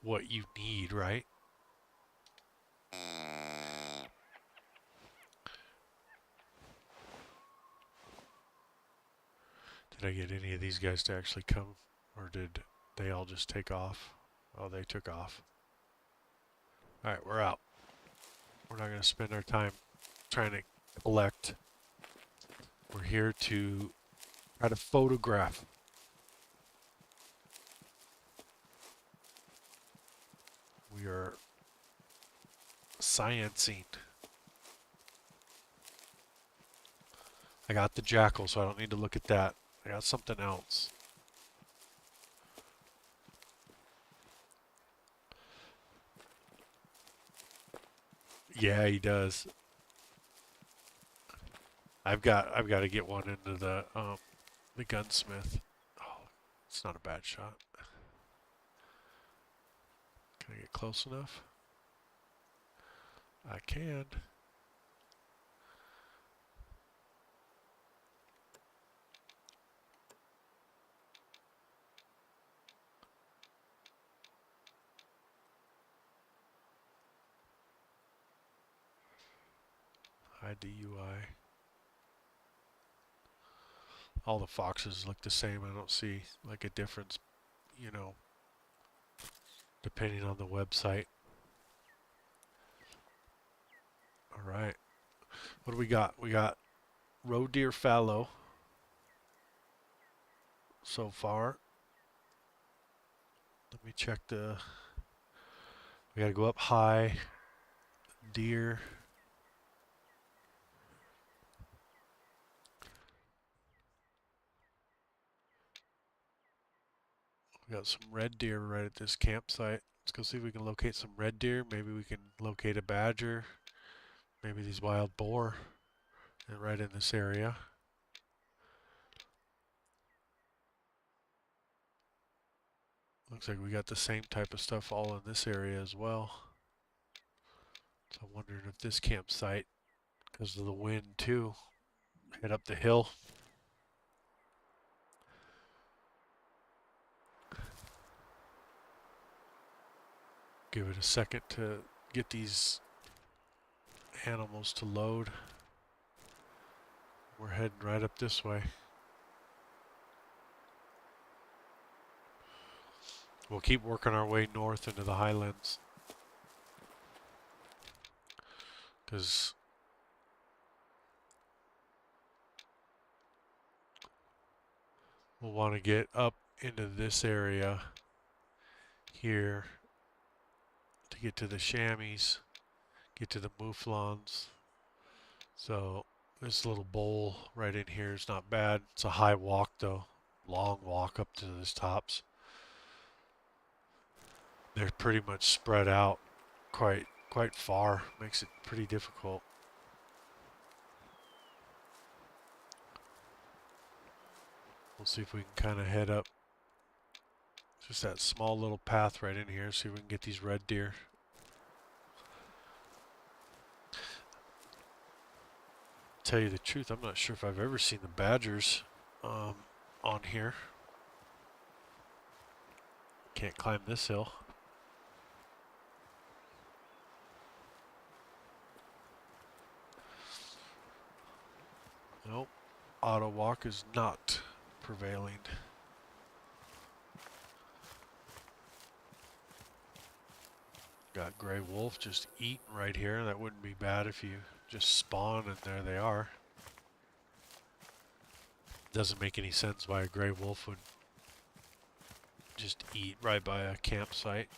what you need, right? Did I get any of these guys to actually come? Or did they all just take off? Oh, they took off. Alright, we're out. We're not going to spend our time trying to collect. We're here to try to photograph. We are sciencing. I got the jackal, so I don't need to look at that. I got something else. Yeah, he does. I've got to get one into the gunsmith. Oh, it's not a bad shot. Can I get close enough? I can. Hide the UI. All the foxes look the same. I don't see like a difference, you know, depending on the website. All right. What do we got? We got roe deer fallow so far. Let me check the... We got to go up high. Deer. We got some red deer right at this campsite. Let's go see if we can locate some red deer. Maybe we can locate a badger. Maybe these wild boar. And right in this area. Looks like we got the same type of stuff all in this area as well. So I'm wondering if this campsite, because of the wind too, head up the hill. Give it a second to get these animals to load. We're heading right up this way. We'll keep working our way north into the highlands. Because we'll want to get up into this area here to get to the chamois, get to the mouflons. So this little bowl right in here is not bad. It's a high walk though, long walk up to the tops. They're pretty much spread out quite far. Makes it pretty difficult. We'll see if we can kind of head up just that small little path right in here, see if we can get these red deer. Tell you the truth, I'm not sure if I've ever seen the badgers on here. Can't climb this hill. Nope, auto walk is not prevailing. Got gray wolf just eating right here. That wouldn't be bad if you just spawn and there they are. Doesn't make any sense why a gray wolf would just eat right by a campsite.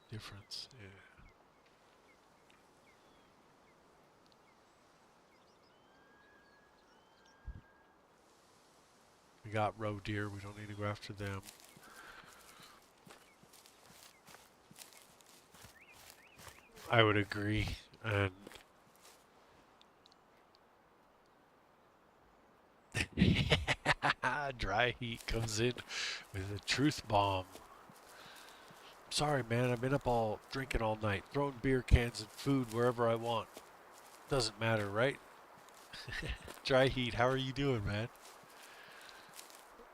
Difference, yeah. We got roe deer, we don't need to go after them. I would agree, and dry heat comes in with a truth bomb. Sorry man, I've been up all drinking all night, throwing beer cans and food wherever I want. Doesn't matter, right? Dry heat, how are you doing, man?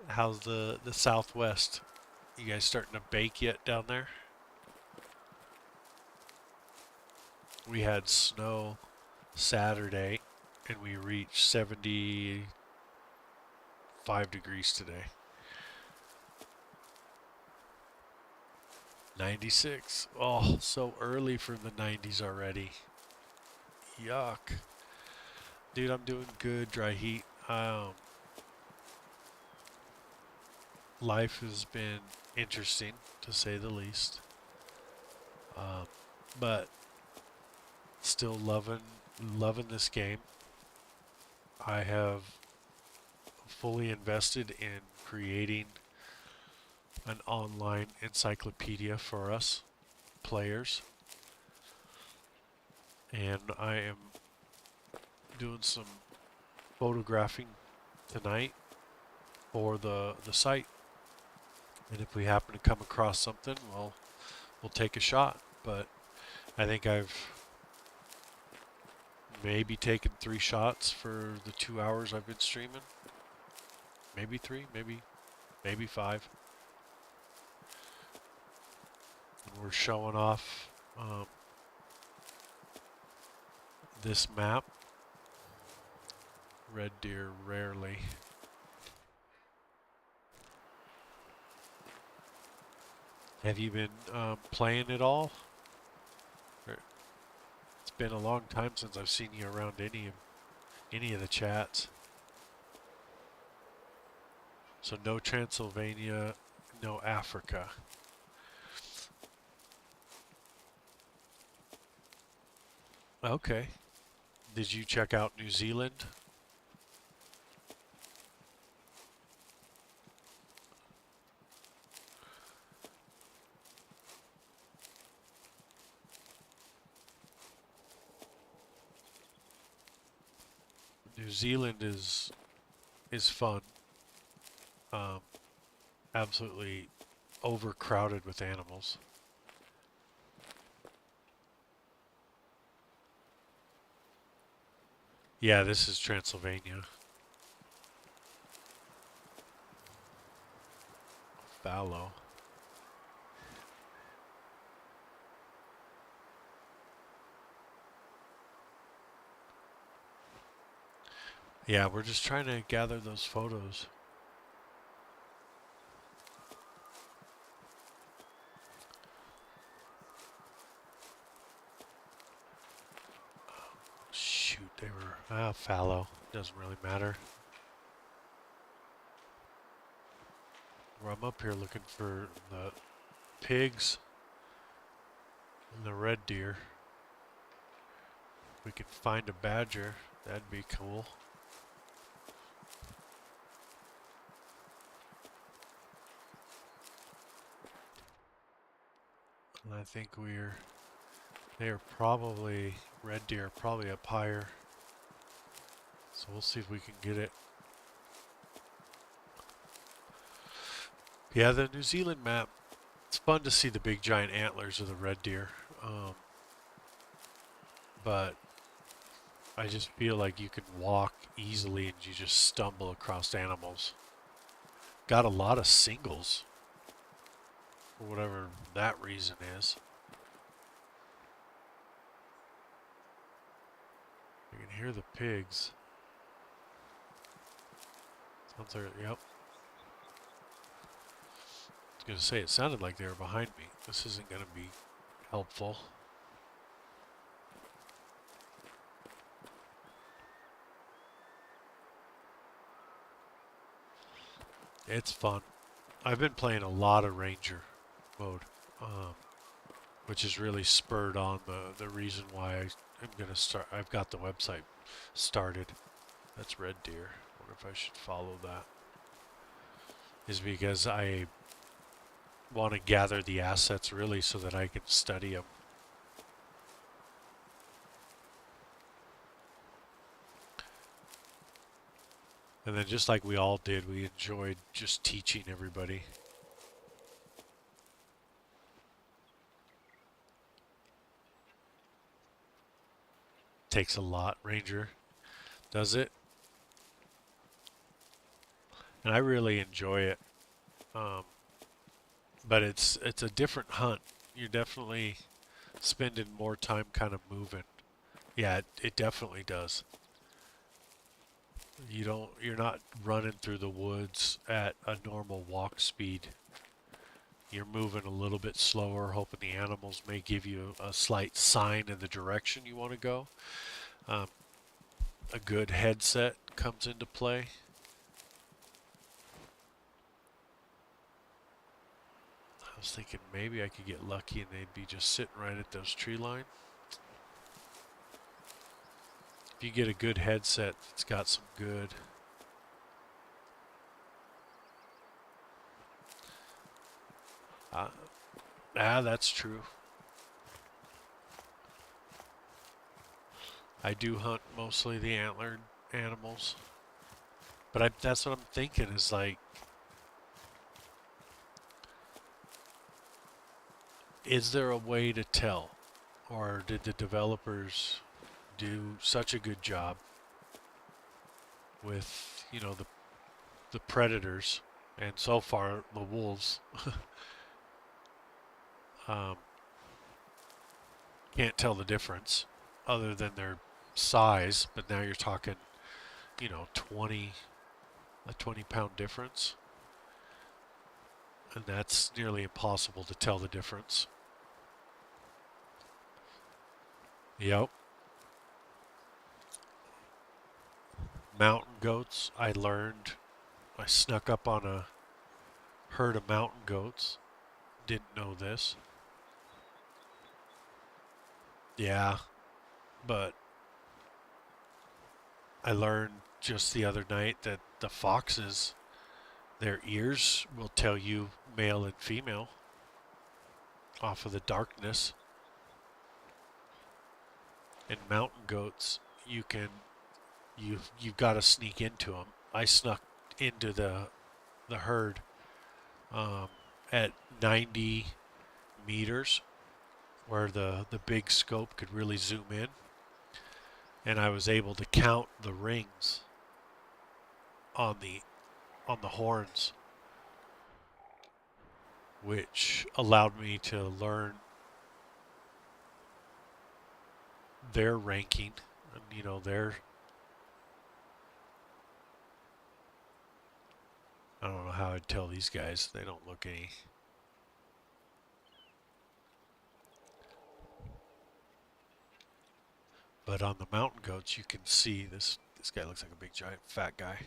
How's the southwest? You guys starting to bake yet down there? We had snow Saturday and we reached 75 degrees today. 96. Oh, so early for the 90s already. Yuck. Dude, I'm doing good, dry heat. Life has been interesting, to say the least. But still loving this game. I have fully invested in creating an online encyclopedia for us players, and I am doing some photographing tonight for the site, and if we happen to come across something, well, we'll take a shot. But I think I've maybe taken 3 shots for the 2 hours I've been streaming. Maybe 3, maybe 5. And we're showing off this map. Red deer rarely. Have you been playing at all? It's been a long time since I've seen you around any of the chats. So no Transylvania, no Africa. Okay. Did you check out New Zealand? New Zealand is fun. Absolutely overcrowded with animals. Yeah, this is Transylvania. Fallow. Yeah, we're just trying to gather those photos. Shoot, they were fallow. Doesn't really matter. Well, I'm up here looking for the pigs and the red deer. If we could find a badger, that'd be cool. And I think they are probably, red deer, probably up higher. So we'll see if we can get it. Yeah, the New Zealand map, it's fun to see the big giant antlers of the red deer. But I just feel like you can walk easily and you just stumble across animals. Got a lot of singles, for whatever that reason is. I can hear the pigs. Sounds like, yep. I was going to say, it sounded like they were behind me. This isn't going to be helpful. It's fun. I've been playing a lot of Ranger mode, which has really spurred on the reason why I'm going to start. I've got the website started. That's red deer. I wonder if I should follow that. Is because I want to gather the assets really so that I can study them. And then just like we all did, we enjoyed just teaching everybody. Takes a lot, Ranger. Does it? And I really enjoy it. But it's a different hunt. You're definitely spending more time kind of moving. Yeah, it definitely does. You're not running through the woods at a normal walk speed. You're moving a little bit slower, hoping the animals may give you a slight sign in the direction you want to go. Um, a good headset comes into play. I was thinking maybe I could get lucky and they'd be just sitting right at those tree line. If you get a good headset that's got some good that's true. I do hunt mostly the antlered animals. But that's what I'm thinking is like, is there a way to tell? Or did the developers do such a good job with, the predators and so far the wolves um, can't tell the difference other than their size, but now you're talking, 20-pound difference. And that's nearly impossible to tell the difference. Yep. Mountain goats, I snuck up on a herd of mountain goats. Didn't know this. Yeah, but I learned just the other night that the foxes, their ears will tell you male and female off of the darkness. And mountain goats, you've got to sneak into them. I snuck into the herd at 90 meters, where the big scope could really zoom in. and I was able to count the rings on the horns, which allowed me to learn their ranking, and their, I don't know how I'd tell these guys. They don't look any. But on the mountain goats, you can see this guy looks like a big giant fat guy.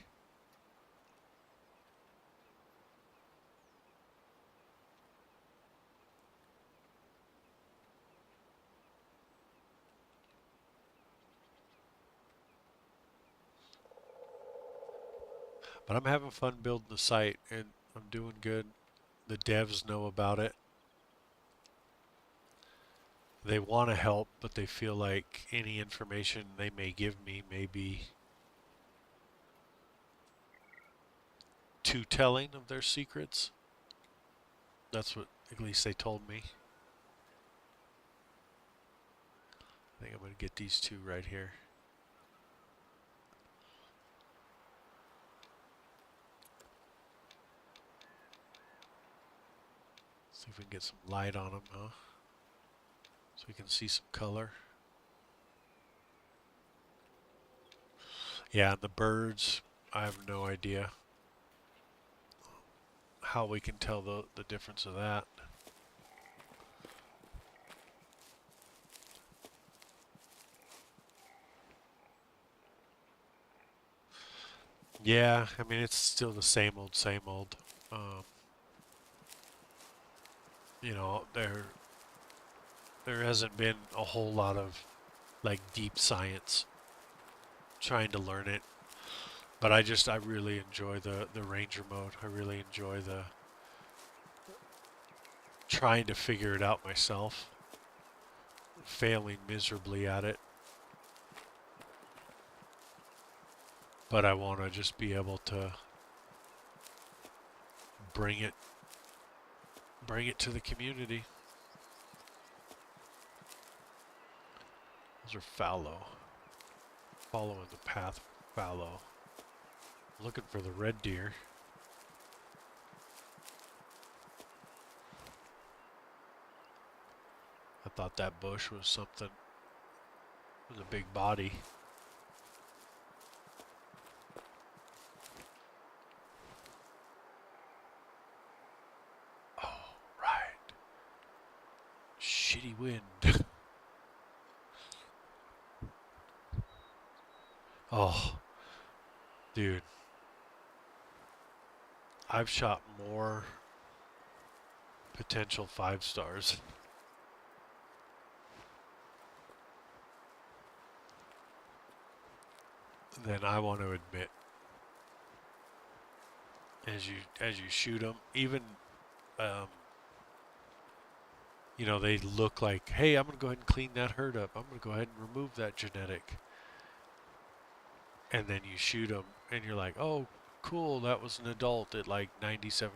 But I'm having fun building the site, and I'm doing good. The devs know about it. They want to help, but they feel like any information they may give me may be too telling of their secrets. That's what at least they told me. I think I'm going to get these two right here. See if we can get some light on them, huh? So we can see some color. Yeah, and the birds, I have no idea how we can tell the difference of that. Yeah, I mean, it's still the same old, same old. Um, there hasn't been a whole lot of like deep science trying to learn it. But I really enjoy the ranger mode. I really enjoy the trying to figure it out myself, failing miserably at it. But I want to just be able to bring it to the community. Those are fallow. Following the path fallow. Looking for the red deer. I thought that bush was something with a big body. Oh, right. Shitty wind. Oh, dude. I've shot more potential 5 stars than I want to admit. As you shoot them, even um, they look like, hey, I'm gonna go ahead and clean that herd up. I'm gonna go ahead and remove that genetic, and then you shoot them, and you're like, oh, cool, that was an adult at like 97%.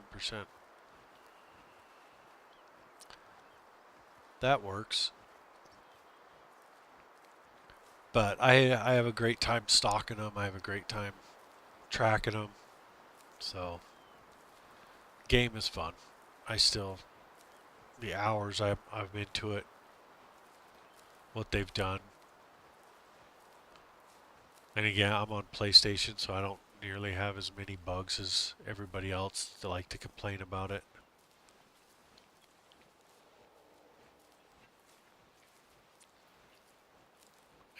That works. But I have a great time stalking them. I have a great time tracking them. So, game is fun. I still, the hours I've into it, what they've done. And again, I'm on PlayStation, so I don't nearly have as many bugs as everybody else that like to complain about it.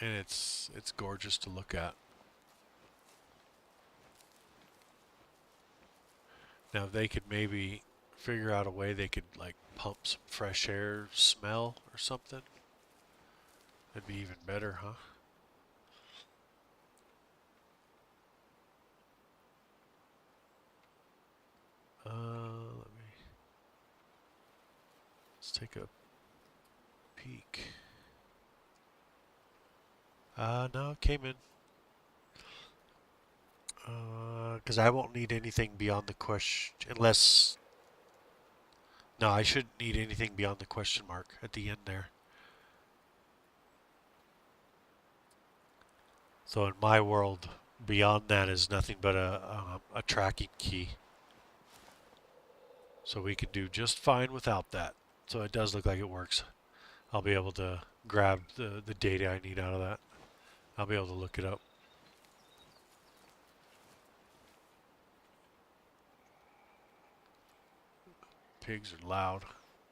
And it's gorgeous to look at. Now if they could maybe figure out a way they could like pump some fresh air smell or something, that'd be even better, huh? Let's take a peek. No, it came in. Because I won't need anything beyond the question, unless... No, I shouldn't need anything beyond the question mark at the end there. So in my world, beyond that is nothing but a tracking key. So we can do just fine without that. So it does look like it works. I'll be able to grab the data I need out of that. I'll be able to look it up. Pigs are loud.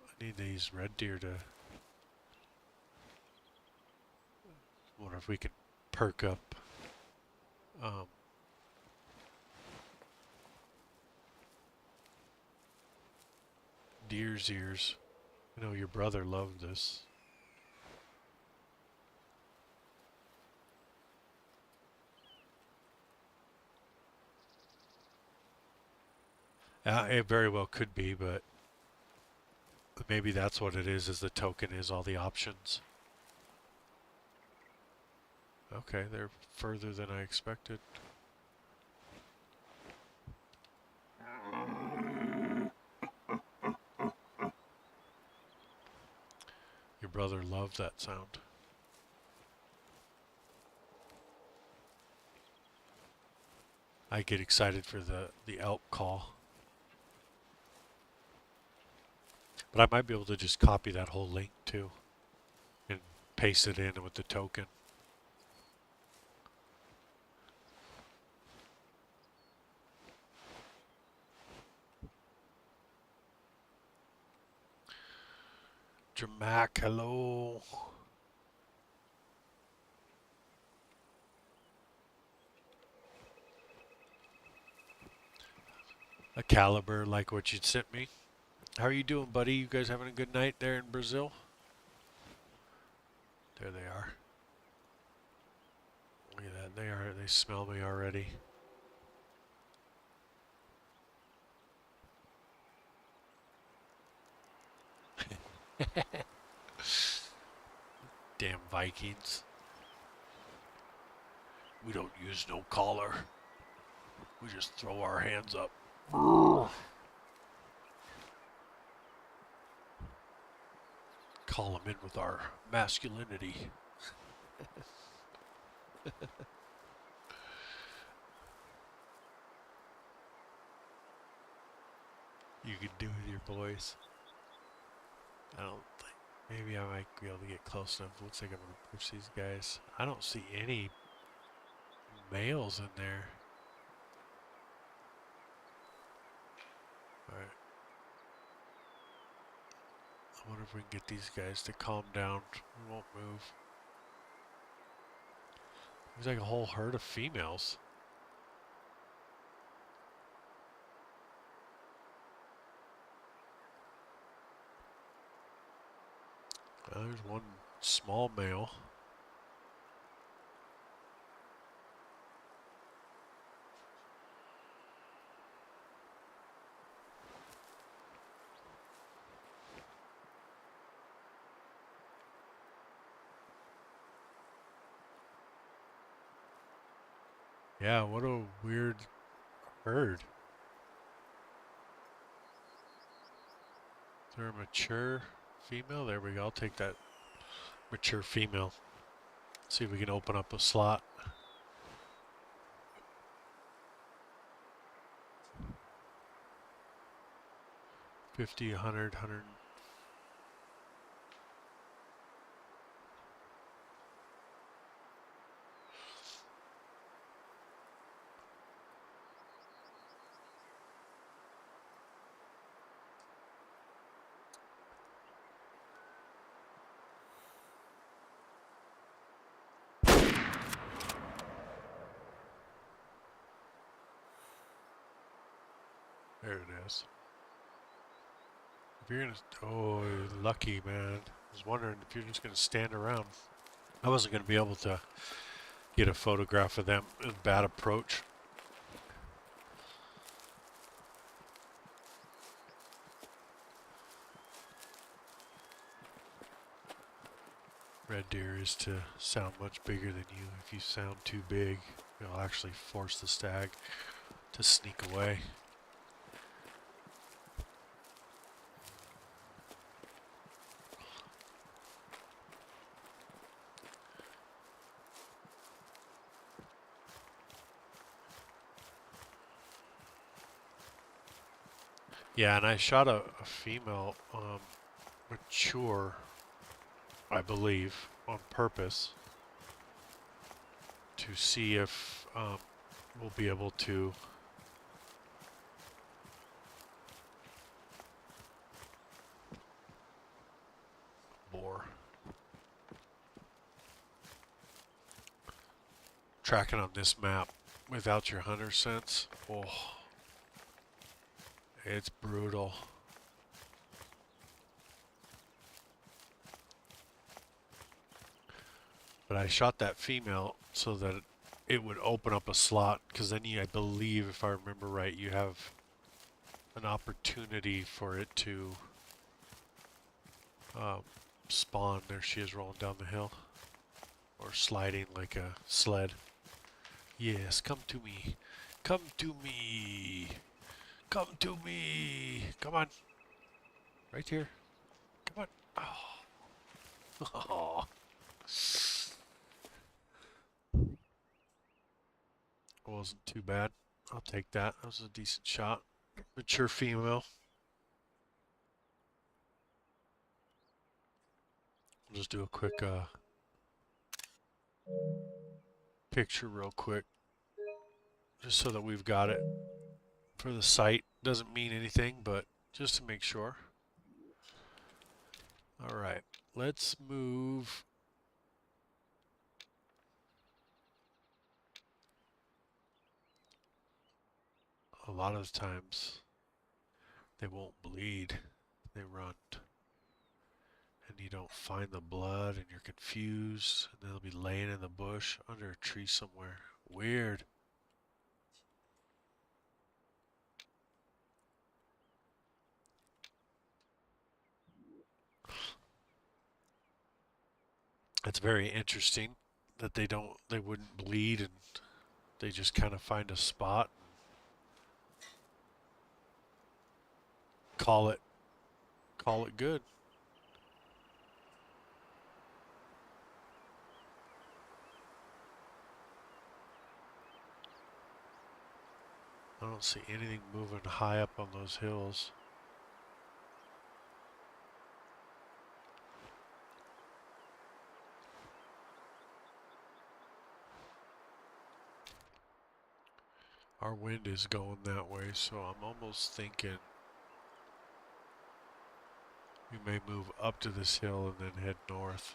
I need these red deer to... wonder if we can perk up um, deer's ears. I know your brother loved this. It very well could be, but maybe that's what it is the token is all the options. Okay, they're further than I expected. Your brother loved that sound. I get excited for the elk call. But I might be able to just copy that whole link too and paste it in with the token. Dramac, hello. A caliber like what you sent me. How are you doing, buddy? You guys having a good night there in Brazil? There they are. Look at that. They smell me already. Damn Vikings. We don't use no collar. We just throw our hands up. Call them in with our masculinity. You can do with your boys. I don't think. Maybe I might be able to get close enough. Looks like I'm going to push these guys. I don't see any males in there. Alright. I wonder if we can get these guys to calm down. We won't move. There's like a whole herd of females. There's one small male. Yeah, what a weird herd. Is there a mature female? There we go. I'll take that mature female. See if we can open up a slot. $50, $100, $100. There it is. If you're gonna, oh, you're lucky, man. I was wondering if you're just gonna stand around. I wasn't gonna be able to get a photograph of them. It was a bad approach. Red deer is to sound much bigger than you. If you sound too big, it'll actually force the stag to sneak away. Yeah, and I shot a female mature, I believe, on purpose to see if we'll be able to bore. Tracking on this map without your hunter sense, oh, it's brutal. But I shot that female so that it would open up a slot, because then I believe, if I remember right, you have an opportunity for it to spawn. There she is rolling down the hill, or sliding like a sled. Yes, come to me. Come to me. Come to me. Come on. Right here. Come on. Oh. Wasn't too bad. I'll take that. That was a decent shot. Mature female. I'll just do a quick picture real quick, just so that we've got it for the site. Doesn't mean anything, but just to make sure. All right, let's move. A lot of the times they won't bleed, they run. And you don't find the blood and you're confused, and they'll be laying in the bush under a tree somewhere. Weird. It's very interesting that they wouldn't bleed, and they just kind of find a spot and call it good. I don't see anything moving high up on those hills. Our wind is going that way, so I'm almost thinking we may move up to this hill and then head north.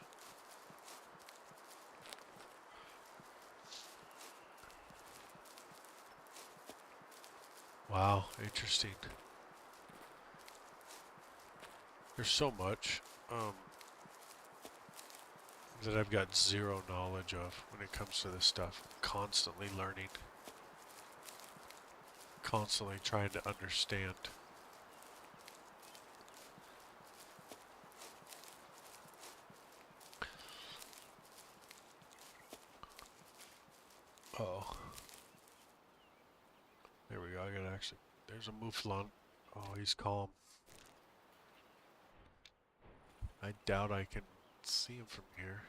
Wow, interesting. There's so much that I've got zero knowledge of when it comes to this stuff. Constantly learning. Constantly trying to understand. Uh-oh. There we go. I gotta actually... There's a mouflon. Oh, he's calm. I doubt I can see him from here.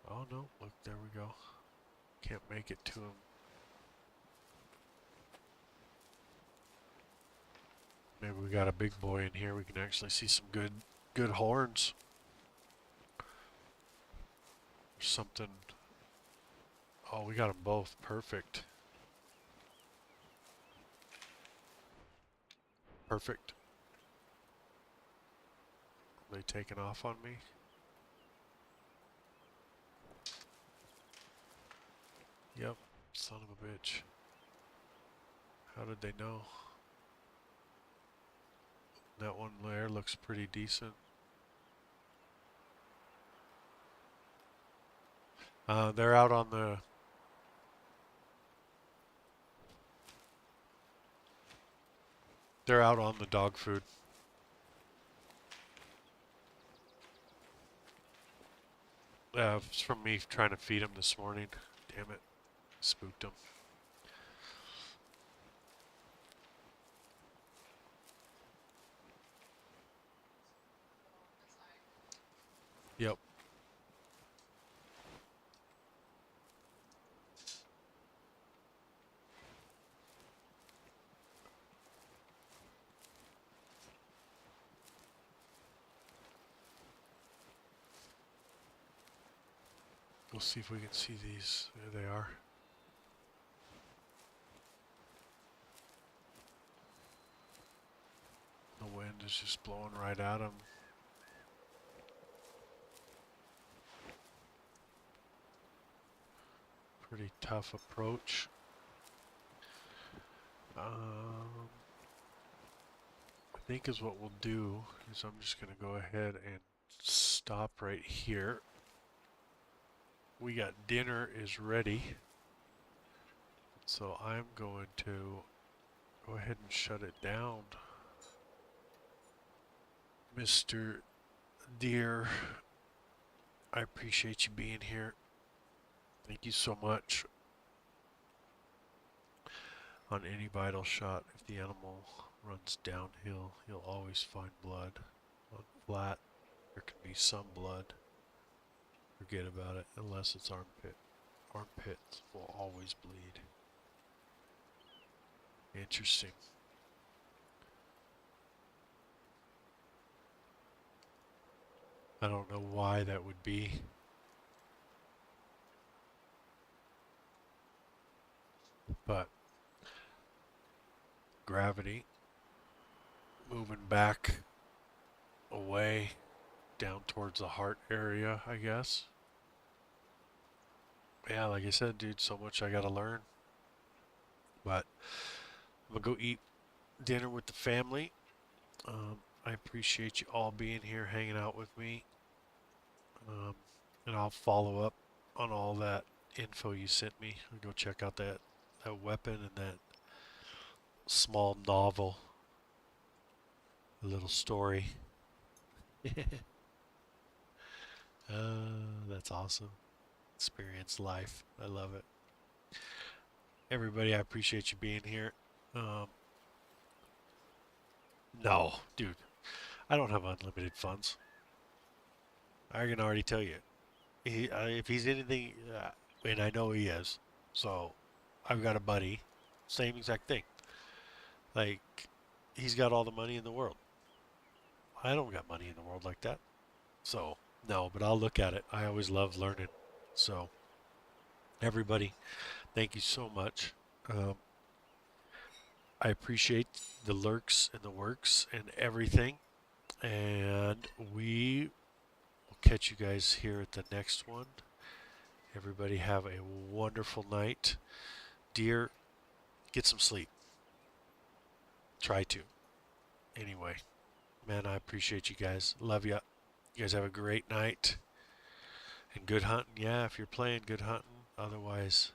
Oh no, look, there we go. Can't make it to him. Maybe we got a big boy in here. We can actually see some good horns. Something. Oh, we got them both. Perfect. Perfect. Are they taking off on me? Yep. Son of a bitch. How did they know? That one there looks pretty decent. They're out on the... They're out on the dog food. It's from me trying to feed them this morning. Damn it. Spooked them. Yep. We'll see if we can see these. There they are. The wind is just blowing right at them. Pretty tough approach. I think is what we'll do is I'm just going to go ahead and stop right here. We got dinner is ready. So I'm going to go ahead and shut it down. Mr. Deer, I appreciate you being here. Thank you so much. On any vital shot, if the animal runs downhill, you'll always find blood. On flat, there can be some blood. Forget about it, unless it's armpit. Armpits will always bleed. Interesting. I don't know why that would be. But gravity moving back away down towards the heart area, I guess. Yeah, like I said, dude, so much I gotta learn. But I'm gonna go eat dinner with the family. I appreciate you all being here, hanging out with me. And I'll follow up on all that info you sent me. I'll go check out that weapon and that small novel, a little story. That's awesome. Experience life. I love it. Everybody, I appreciate you being here. No, dude, I don't have unlimited funds. I can already tell you. If he's anything, and I know he is, so I've got a buddy, same exact thing. Like, he's got all the money in the world. I don't got money in the world like that. So, no, but I'll look at it. I always love learning. So, everybody, thank you so much. I appreciate the lurks and the works and everything. And we will catch you guys here at the next one. Everybody have a wonderful night. Dear, get some sleep. Try to. Anyway, man, I appreciate you guys. Love ya. You guys have a great night. And good hunting. Yeah, if you're playing, good hunting. Otherwise,